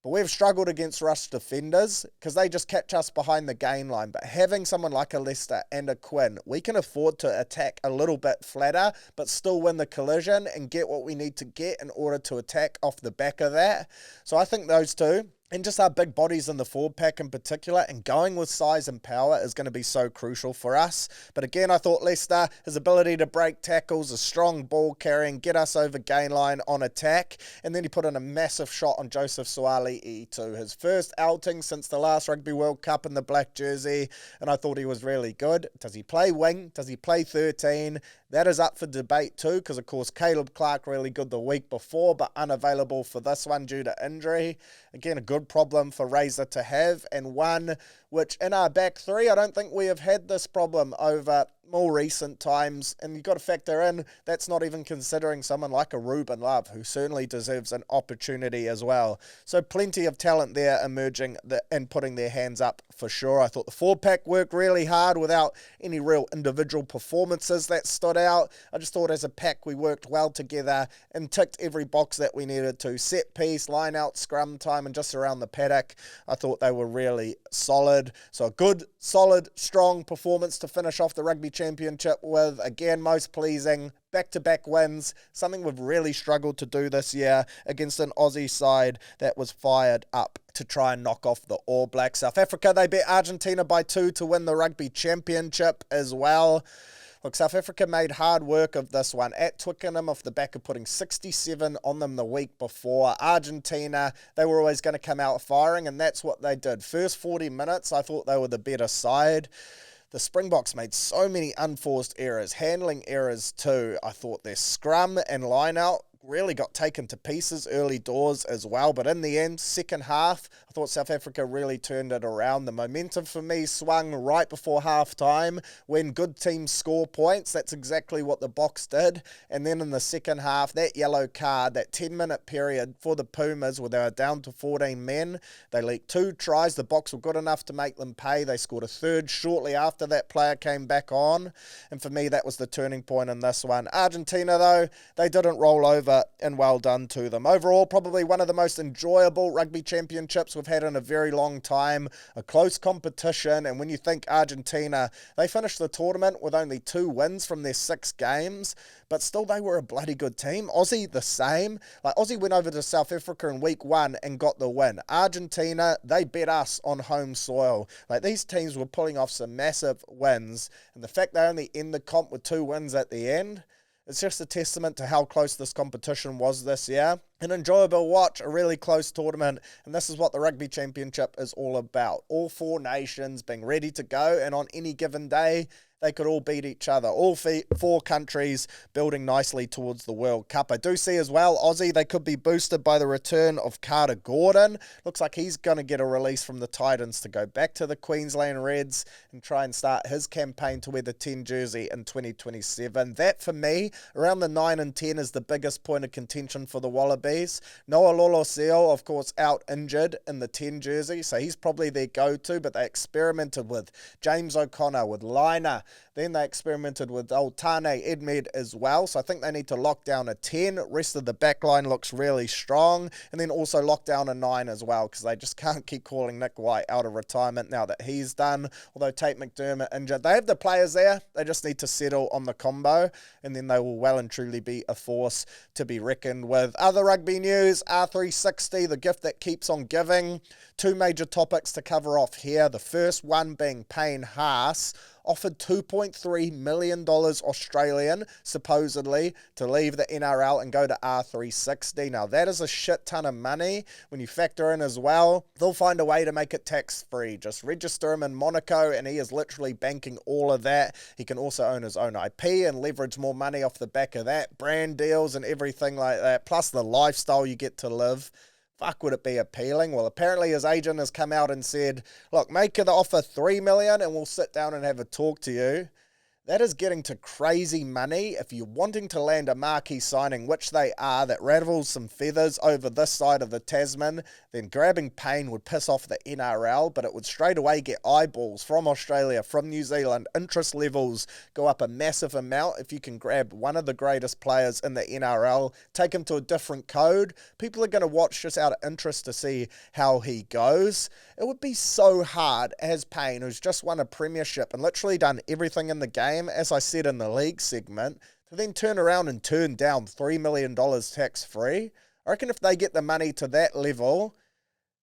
But we've struggled against rush defenders because they just catch us behind the gain line. But having someone like a Leicester and a Quinn, we can afford to attack a little bit flatter but still win the collision and get what we need to get in order to attack off the back of that. So I think those two, and just our big bodies in the forward pack in particular, and going with size and power is going to be so crucial for us. But again, I thought Leicester, his ability to break tackles, a strong ball carrying, get us over gain line on attack, and then he put in a massive shot on Joseph Suaalii too. His first outing since the last Rugby World Cup in the black jersey, and I thought he was really good. Does he play wing? Does he play 13? That is up for debate too, because of course Caleb Clark really good the week before, but unavailable for this one due to injury. Again, a good problem for Razor to have, and one which in our back three, I don't think we have had this problem over more recent times, and you've got to factor in that's not even considering someone like a Ruben Love, who certainly deserves an opportunity as well. So plenty of talent there emerging and putting their hands up for sure. I thought the forward pack worked really hard without any real individual performances that stood out. I just thought as a pack we worked well together and ticked every box that we needed to. Set piece, line out, scrum time, and just around the paddock, I thought they were really solid. So a good, solid, strong performance to finish off the Rugby Championship with. Again, most pleasing, back-to-back wins, something we've really struggled to do this year against an Aussie side that was fired up to try and knock off the All Blacks. South Africa, they beat Argentina by 2 to win the Rugby Championship as well. Look, South Africa made hard work of this one at Twickenham off the back of putting 67 on them the week before. Argentina, they were always going to come out firing, and that's what they did. First 40 minutes, I thought they were the better side. The Springboks made so many unforced errors, handling errors too. I thought their scrum and line-out really got taken to pieces early doors as well. But in the end, second half, I thought South Africa really turned it around. The momentum for me swung right before half-time. When good teams score points, that's exactly what the Boks did. And then in the second half, that yellow card, that 10-minute period for the Pumas where they were down to 14 men, they leaked 2 tries. The Boks were good enough to make them pay. They scored a third shortly after that player came back on. And for me, that was the turning point in this one. Argentina, though, they didn't roll over, and well done to them. Overall, probably one of the most enjoyable rugby championships we've had in a very long time. A close competition, and when you think Argentina, they finished the tournament with only 2 wins from their 6 games, but still they were a bloody good team. Aussie, the same. Like, Aussie went over to South Africa in week 1 and got the win. Argentina, they bet us on home soil. Like, these teams were pulling off some massive wins, and the fact they only end the comp with 2 wins at the end, it's just a testament to how close this competition was this year. An enjoyable watch, a really close tournament, and this is what the Rugby Championship is all about. All 4 nations being ready to go, and on any given day, they could all beat each other. All 4 countries building nicely towards the World Cup. I do see as well, Aussie, they could be boosted by the return of Carter Gordon. Looks like he's going to get a release from the Titans to go back to the Queensland Reds and try and start his campaign to wear the 10 jersey in 2027. That, for me, around the 9 and 10 is the biggest point of contention for the Wallabies. Wallabies. Noah Loloseo, of course, out injured in the 10 jersey, so he's probably their go-to, but they experimented with James O'Connor, with Liner. Then they experimented with Tane Edmed as well, so I think they need to lock down a 10. Rest of the back line looks really strong, and then also lock down a 9 as well, because they just can't keep calling Nick White out of retirement now that he's done, although Tate McDermott injured. They have the players there, they just need to settle on the combo, and then they will well and truly be a force to be reckoned with. Other rugby news, R360, the gift that keeps on giving. Two major topics to cover off here. The first one being Payne Haas, offered $2.3 million Australian, supposedly, to leave the NRL and go to R360. Now, that is a shit ton of money. When you factor in as well, they'll find a way to make it tax-free. Just register him in Monaco, and he is literally banking all of that. He can also own his own IP and leverage more money off the back of that. Brand deals and everything like that, plus the lifestyle you get to live. Fuck, would it be appealing? Well, apparently his agent has come out and said, look, make the offer $3 million and we'll sit down and have a talk to you. That is getting to crazy money. If you're wanting to land a marquee signing, which they are, that rattles some feathers over this side of the Tasman, then grabbing Payne would piss off the NRL, but it would straight away get eyeballs from Australia, from New Zealand. Interest levels go up a massive amount if you can grab one of the greatest players in the NRL, take him to a different code. People are going to watch just out of interest to see how he goes. It would be so hard as Payne, who's just won a premiership and literally done everything in the game, as I said in the league segment, to then turn around and turn down $3 million tax-free. I reckon if they get the money to that level,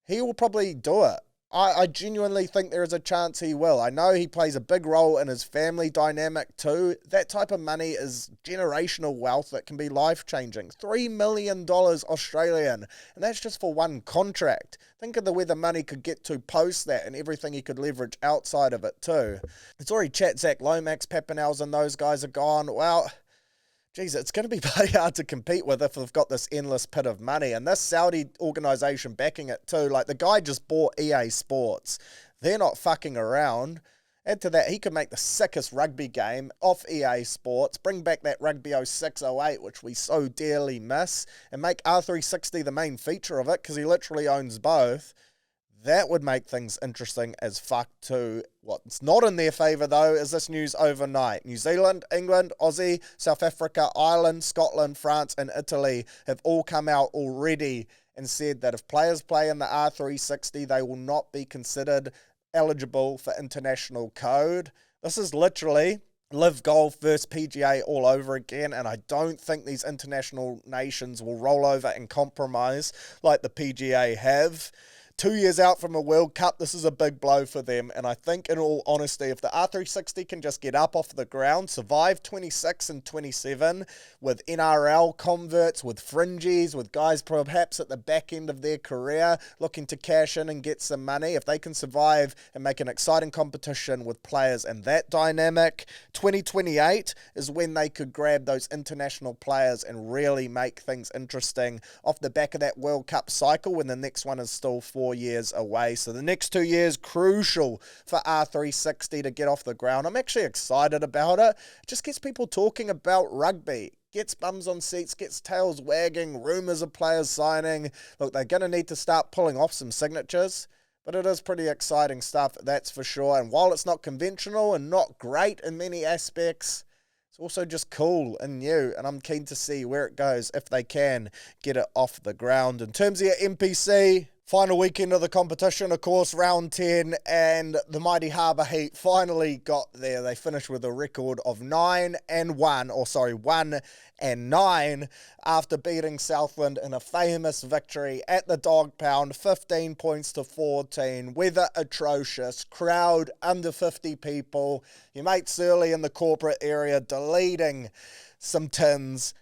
he will probably do it. I genuinely think there is a chance he will. I know he plays a big role in his family dynamic too. That type of money is generational wealth that can be life-changing. $3 million Australian, and that's just for one contract. Think of the where the money could get to post that and everything he could leverage outside of it too. It's already chat Zach Lomax, Papinels, and those guys are gone. Well, geez, it's going to be very hard to compete with if they've got this endless pit of money. And this Saudi organisation backing it too. Like, the guy just bought EA Sports. They're not fucking around. Add to that, he could make the sickest rugby game off EA Sports, bring back that Rugby 06-08, which we so dearly miss, and make R360 the main feature of it, because he literally owns both. That would make things interesting as fuck too. What's not in their favour though is this news overnight. New Zealand, England, Aussie, South Africa, Ireland, Scotland, France and Italy have all come out already and said that if players play in the R360, they will not be considered eligible for international code. This is literally Live Golf versus PGA all over again, and I don't think these international nations will roll over and compromise like the PGA have. 2 years out from a World Cup, this is a big blow for them. And I think, in all honesty, if the R360 can just get up off the ground, survive 26 and 27 with NRL converts, with fringies, with guys perhaps at the back end of their career looking to cash in and get some money, if they can survive and make an exciting competition with players in that dynamic, 2028 is when they could grab those international players and really make things interesting off the back of that World Cup cycle, when the next one is still 4 years away. So the next 2 years, crucial for R360 to get off the ground. I'm actually excited about it. It just gets people talking about rugby. Gets bums on seats, gets tails wagging, rumours of players signing. Look, they're going to need to start pulling off some signatures, but it is pretty exciting stuff, that's for sure. And while it's not conventional and not great in many aspects, it's also just cool and new, and I'm keen to see where it goes if they can get it off the ground. In terms of your NPC, final weekend of the competition, of course, round 10, and the mighty Harbour Heat finally got there. They finished with a record of 1 and 9 after beating Southland in a famous victory at the Dog Pound, 15 points to 14. Weather atrocious, crowd under 50 people. Your mate Surly in the corporate area deleting some tins.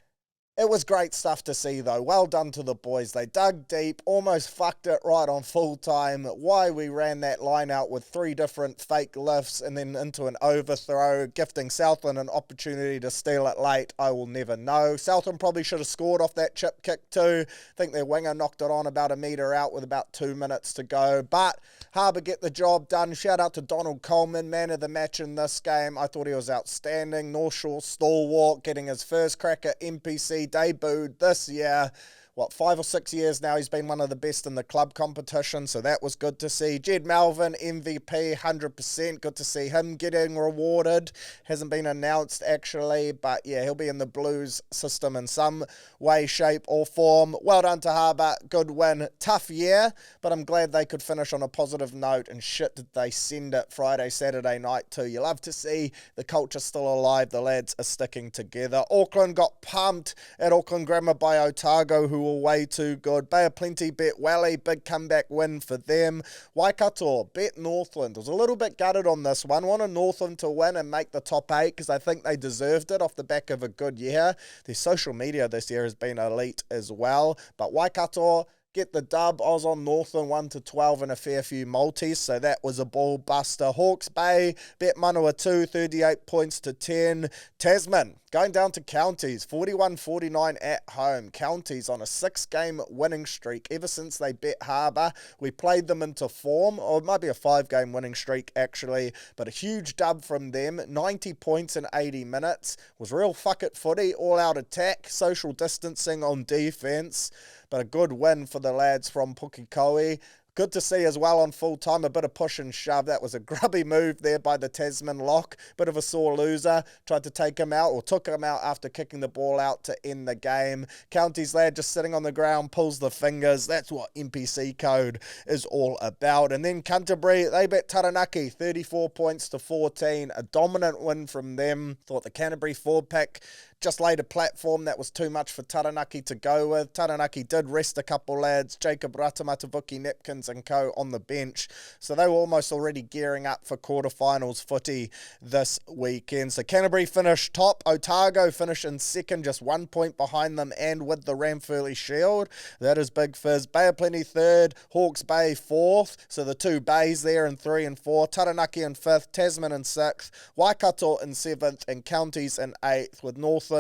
It was great stuff to see, though. Well done to the boys. They dug deep, almost fucked it right on full time. Why we ran that line out with 3 different fake lifts and then into an overthrow, gifting Southland an opportunity to steal it late, I will never know. Southland probably should have scored off that chip kick too. I think their winger knocked it on about a metre out with about 2 minutes to go. But Harbour get the job done. Shout out to Donald Coleman, man of the match in this game. I thought he was outstanding. North Shore stalwart, getting his first crack at NPC, debuted this year. 5 or 6 years now, he's been one of the best in the club competition, so that was good to see. Jed Melvin, MVP, 100%. Good to see him getting rewarded. Hasn't been announced, actually, but yeah, he'll be in the Blues system in some way, shape, or form. Well done to Harbour. Good win. Tough year, but I'm glad they could finish on a positive note, and shit did they send it Friday, Saturday night too. You love to see the culture still alive. The lads are sticking together. Auckland got pumped at Auckland Grammar by Otago, who were way too good. Bay of Plenty bet Wally, big comeback win for them. Waikato bet Northland. Was a little bit gutted on this one. Wanted Northland to win and make the top 8 because I think they deserved it off the back of a good year. Their social media this year has been elite as well. But Waikato get the dub. I was on Northland 1-12 and a fair few multis, so that was a ball buster. Hawke's Bay bet Manawatu 38 points to 10. Tasman going down to Counties 41-49 at home. Counties on a 6-game winning streak ever since they bet Harbour. We played them into form, or it might be a 5-game winning streak actually, but a huge dub from them. 90 points in 80 minutes. Was real fuck it footy, all out attack, social distancing on defence, but a good win for the lads from Pukekohe. Good to see as well on full time, a bit of push and shove. That was a grubby move there by the Tasman lock. Bit of a sore loser. Tried to take him out, or took him out after kicking the ball out to end the game. Counties lad just sitting on the ground, pulls the fingers. That's what NPC code is all about. And then Canterbury, they bet Taranaki 34 points to 14. A dominant win from them. Thought the Canterbury forward pack just laid a platform that was too much for Taranaki to go with. Taranaki did rest a couple lads, Jacob Ratamatavuki, Nepkins and co on the bench, so they were almost already gearing up for quarterfinals footy this weekend. So Canterbury finished top, Otago finished in second, just 1 point behind them and with the Ramfurly Shield. That is big fizz. Bay of Plenty third, Hawke's Bay fourth, so the two bays there in 3 and 4, Taranaki in fifth, Tasman in sixth, Waikato in seventh and Counties in eighth, with Northland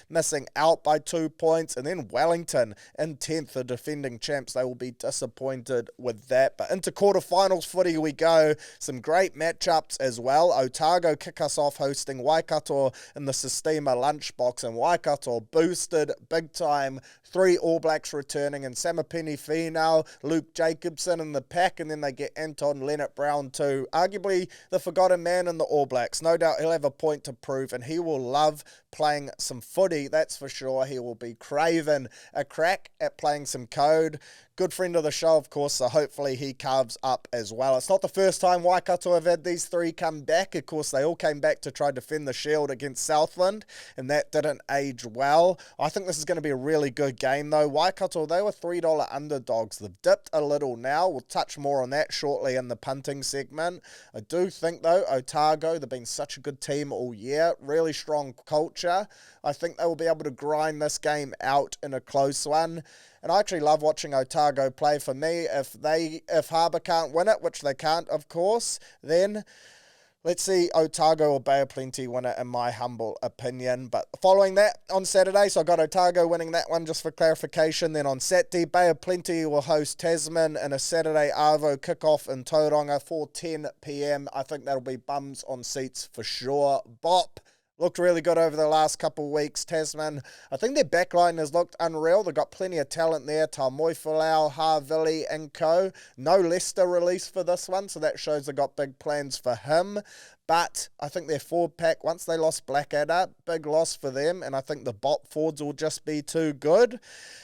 missing out by 2 points, and then Wellington in 10th, the defending champs. They will be disappointed with that. But into quarterfinals footy we go. Some great matchups as well. Otago kick us off hosting Waikato in the Sistema lunchbox, and Waikato boosted big time. 3 All Blacks returning, and Samapeni Finau, Luke Jacobson in the pack, and then they get Anton Leonard-Brown too. Arguably the forgotten man in the All Blacks. No doubt he'll have a point to prove, and he will love playing some footy, that's for sure. He will be craving a crack at playing some code. Good friend of the show, of course, so hopefully he carves up as well. It's not the first time Waikato have had these 3 come back. Of course, they all came back to try to defend the Shield against Southland, and that didn't age well. I think this is going to be a really good game, though. Waikato, they were $3 underdogs. They've dipped a little now. We'll touch more on that shortly in the punting segment. I do think, though, Otago, they've been such a good team all year. Really strong culture. I think they will be able to grind this game out in a close one. And I actually love watching Otago play. For me, if Harbour can't win it, which they can't, of course, then let's see Otago or Bay of Plenty win it, in my humble opinion. But following that on Saturday, so I got Otago winning that one just for clarification. Then on Saturday, Bay of Plenty will host Tasman in a Saturday Arvo kickoff in Tauranga for 10 p.m. I think that'll be bums on seats for sure. Bop. Looked really good over the last couple of weeks, Tasman. I think their backline has looked unreal. They've got plenty of talent there. Taumoi Folau, Harvili and co. No Leicester release for this one, so that shows they've got big plans for him. But I think their forward pack, once they lost Blackadder, big loss for them. And I think the bot forwards will just be too good.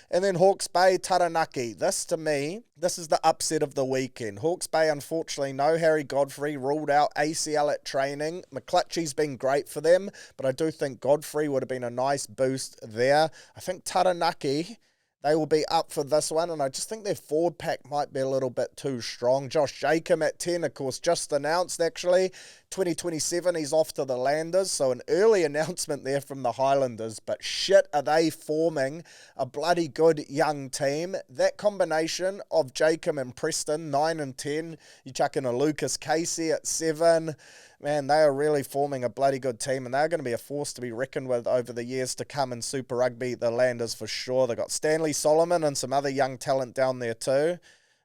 And then Hawke's Bay, Taranaki. This, to me, this is the upset of the weekend. Hawke's Bay, unfortunately, no Harry Godfrey, ruled out ACL at training. McClutchy's been great for them, but I do think Godfrey would have been a nice boost there. I think Taranaki, they will be up for this one, and I just think their forward pack might be a little bit too strong. Josh Jacob at 10, of course, just announced, actually. 2027, he's off to the Landers, so an early announcement there from the Highlanders, but shit, are they forming a bloody good young team. That combination of Jacob and Preston, 9 and 10, you chuck in a Lucas Casey at 7, man, they are really forming a bloody good team, and they're going to be a force to be reckoned with over the years to come in Super Rugby, the Landers for sure. They've got Stanley Solomon and some other young talent down there too,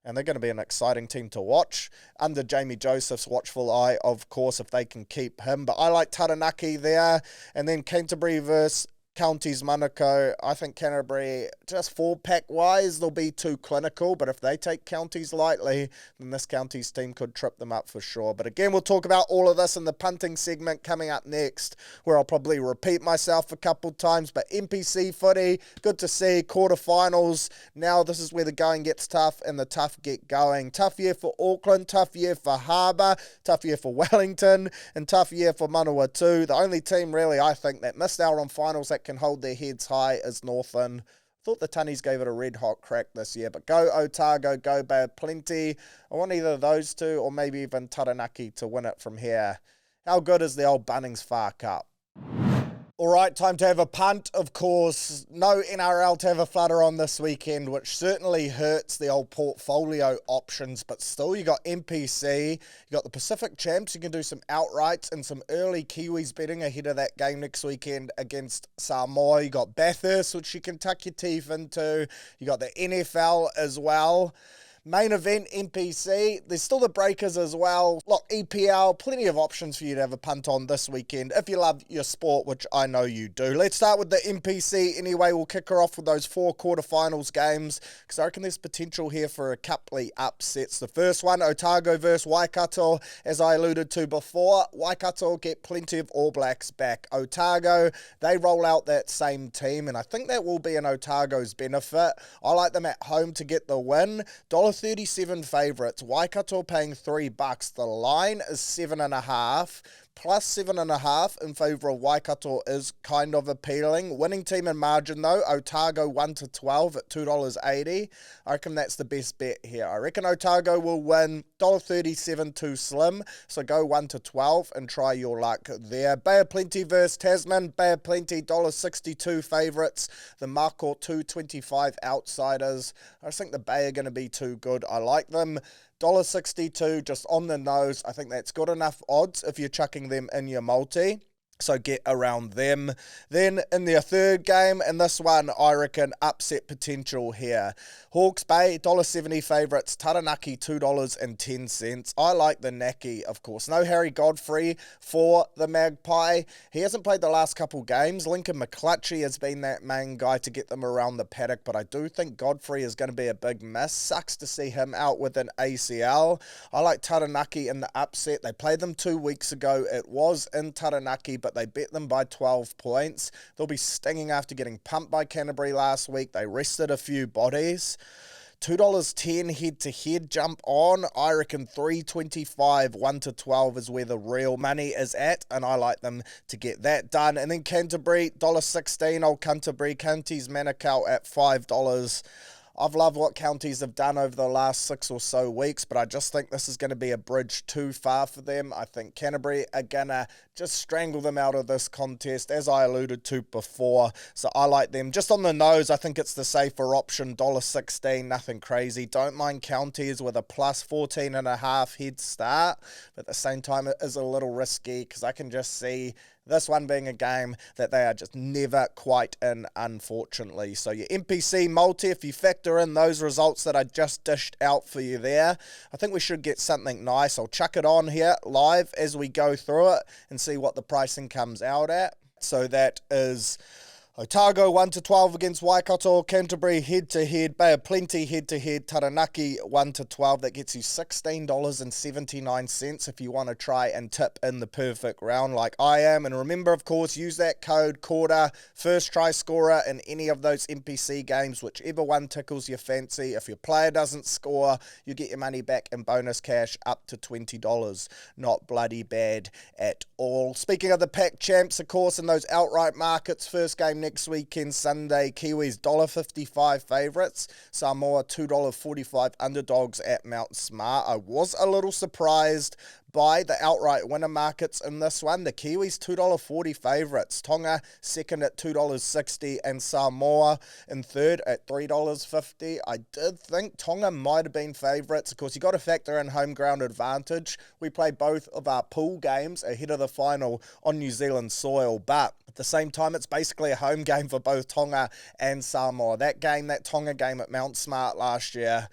and they're going to be an exciting team to watch. Under Jamie Joseph's watchful eye, of course, if they can keep him. But I like Taranaki there, and then Canterbury versus Counties Manukau. I think Canterbury, just 4-pack wise, they'll be too clinical, but if they take Counties lightly, then this Counties team could trip them up for sure. But again, we'll talk about all of this in the punting segment coming up next, where I'll probably repeat myself a couple times. But NPC footy, good to see, quarterfinals. Now this is where the going gets tough and the tough get going. Tough year for Auckland, tough year for Harbour, tough year for Wellington, and tough year for Manawatu. The only team really, I think, that missed out on finals that can hold their heads high is Northern. Thought the Tunnies gave it a red hot crack this year, but go Otago, go Bad Plenty. I want either of those two or maybe even Taranaki to win it from here. How good is the old Bunnings Far Cup? All right, time to have a punt. Of course, no NRL to have a flutter on this weekend, which certainly hurts the old portfolio options, but still, you got NPC, you got the Pacific Champs, you can do some outrights and some early Kiwis betting ahead of that game next weekend against Samoa. You got Bathurst, which you can tuck your teeth into. You got the NFL as well. Main event, NPC. There's still the Breakers as well. Look, EPL, plenty of options for you to have a punt on this weekend if you love your sport, which I know you do. Let's start with the NPC anyway. We'll kick her off with those 4 quarterfinals games because I reckon there's potential here for a couple upsets. The first one, Otago versus Waikato. As I alluded to before, Waikato get plenty of All Blacks back. Otago, they roll out that same team, and I think that will be in Otago's benefit. I like them at home to get the win. $1.37 favourites. Waikato paying $3. The line is 7.5. Plus 7.5 in favour of Waikato is kind of appealing. Winning team and margin though, Otago 1-12 at $2.80. I reckon that's the best bet here. I reckon Otago will win. $1.37 too slim, so go 1-12 and try your luck there. Bay of Plenty versus Tasman. Bay of Plenty $1.62 favourites. The Marco $2.25 outsiders. I just think the Bay are going to be too good. I like them. $1.62 just on the nose. I think that's good enough odds if you're chucking them in your multi. So get around them. Then in their third game, and this one I reckon upset potential here. Hawke's Bay, $1.70 favourites. Taranaki, $2.10. I like the Naki, of course. No Harry Godfrey for the Magpie. He hasn't played the last couple games. Lincoln McClutchy has been that main guy to get them around the paddock, but I do think Godfrey is going to be a big miss. Sucks to see him out with an ACL. I like Taranaki in the upset. They played them 2 weeks ago. It was in Taranaki, but they bet them by 12 points. They'll be stinging after getting pumped by Canterbury last week. They rested a few bodies. $2.10 head-to-head jump on. I reckon $3.25, 1-12 is where the real money is at, and I like them to get that done. And then Canterbury, $1.16, old Canterbury, Counties Manukau at $5. I've loved what Counties have done over the last 6 or so weeks, but I just think this is going to be a bridge too far for them. I think Canterbury are going to just strangle them out of this contest, as I alluded to before. So I like them. Just on the nose, I think it's the safer option, $1.16, nothing crazy. Don't mind Counties with a plus 14.5 head start, but at the same time, it is a little risky because I can just see this one being a game that they are just never quite in, unfortunately. So your NPC multi, if you factor in those results that I just dished out for you there, I think we should get something nice. I'll chuck it on here live as we go through it and see what the pricing comes out at. So that is Otago 1-12 against Waikato, Canterbury head-to-head, Bay of Plenty head-to-head, Taranaki 1-12. That gets you $16.79 if you want to try and tip in the perfect round like I am. And remember, of course, use that code QUARTER, first try scorer in any of those NPC games, whichever one tickles your fancy. If your player doesn't score, you get your money back in bonus cash up to $20. Not bloody bad at all. Speaking of the Pac Champs, of course, in those outright markets, first game next weekend, Sunday, Kiwis $1.55 favourites, Samoa $2.45 underdogs at Mount Smart. I was a little surprised by the outright winner markets in this one. The Kiwis $2.40 favourites, Tonga second at $2.60 and Samoa in third at $3.50. I did think Tonga might have been favourites. Of course, you got to factor in home ground advantage. We play both of our pool games ahead of the final on New Zealand soil, but at the same time, it's basically a home game for both Tonga and Samoa. That Tonga game at Mount Smart last year,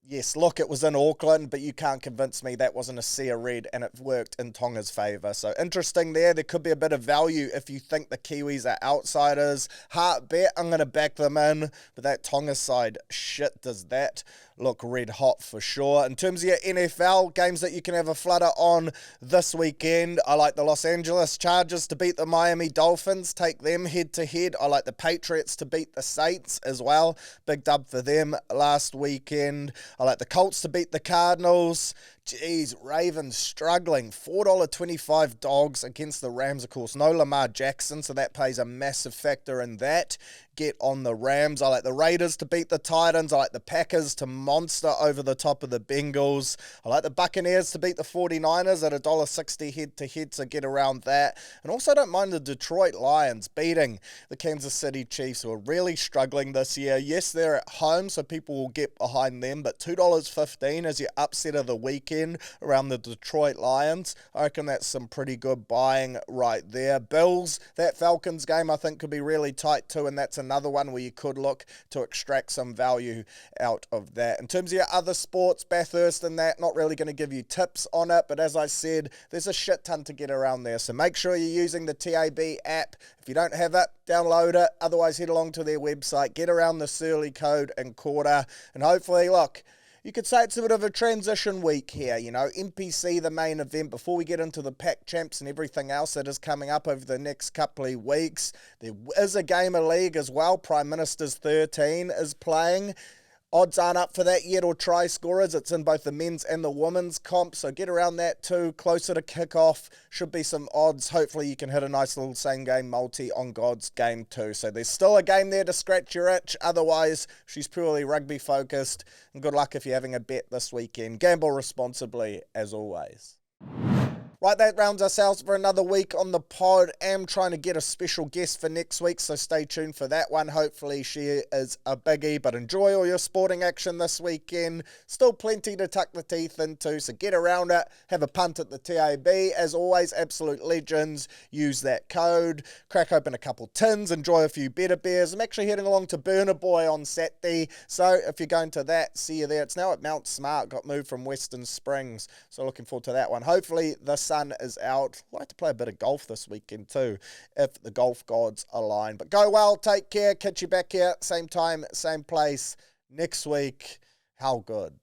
Yes, look, it was in Auckland, but you can't convince me that wasn't a sea of red, and it worked in Tonga's favour. So interesting there. There could be a bit of value if you think the Kiwis are outsiders. Heart bet, I'm going to back them in, but that Tonga side, shit, does that look red hot for sure. In terms of your NFL, games that you can have a flutter on this weekend, I like the Los Angeles Chargers to beat the Miami Dolphins, take them head-to-head. I like the Patriots to beat the Saints as well. Big dub for them last weekend. I like the Colts to beat the Cardinals. Jeez, Ravens struggling. $4.25 dogs against the Rams, of course. No Lamar Jackson, so that plays a massive factor in that. Get on the Rams. I like the Raiders to beat the Titans. I like the Packers to monster over the top of the Bengals. I like the Buccaneers to beat the 49ers at $1.60 head-to-head, so get around that. And also don't mind the Detroit Lions beating the Kansas City Chiefs, who are really struggling this year. Yes, they're at home, so people will get behind them, but $2.15 as your upset of the weekend around the Detroit Lions. I reckon that's some pretty good buying right there. Bills, that Falcons game I think could be really tight too, and that's another one where you could look to extract some value out of that. In terms of your other sports, Bathurst and that, not really going to give you tips on it, but as I said, there's a shit ton to get around there, so make sure you're using the TAB app. If you don't have it, download it. Otherwise, head along to their website, get around the Surly code and quarter, and hopefully, look, you could say it's a bit of a transition week here, you know, NPC, the main event, before we get into the Pac Champs and everything else that is coming up over the next couple of weeks. There is a game of league as well. Prime Minister's 13 is playing. Odds aren't up for that yet, or try scorers. It's in both the men's and the women's comp, so get around that too. Closer to kickoff, should be some odds. Hopefully you can hit a nice little same game multi on God's game too. So there's still a game there to scratch your itch. Otherwise, she's purely rugby focused. And good luck if you're having a bet this weekend. Gamble responsibly, as always. Right, that rounds us out for another week on the pod. Am trying to get a special guest for next week, so stay tuned for that one. Hopefully she is a biggie, but enjoy all your sporting action this weekend. Still plenty to tuck the teeth into, so get around it. Have a punt at the TAB. As always, absolute legends. Use that code. Crack open a couple tins. Enjoy a few better beers. I'm actually heading along to Burner Boy on Saturday, so if you're going to that, see you there. It's now at Mount Smart. Got moved from Western Springs, so looking forward to that one. Hopefully the sun is out. I'd like to play a bit of golf this weekend too, if the golf gods align. But go well, take care, catch you back here, same time, same place next week. How good.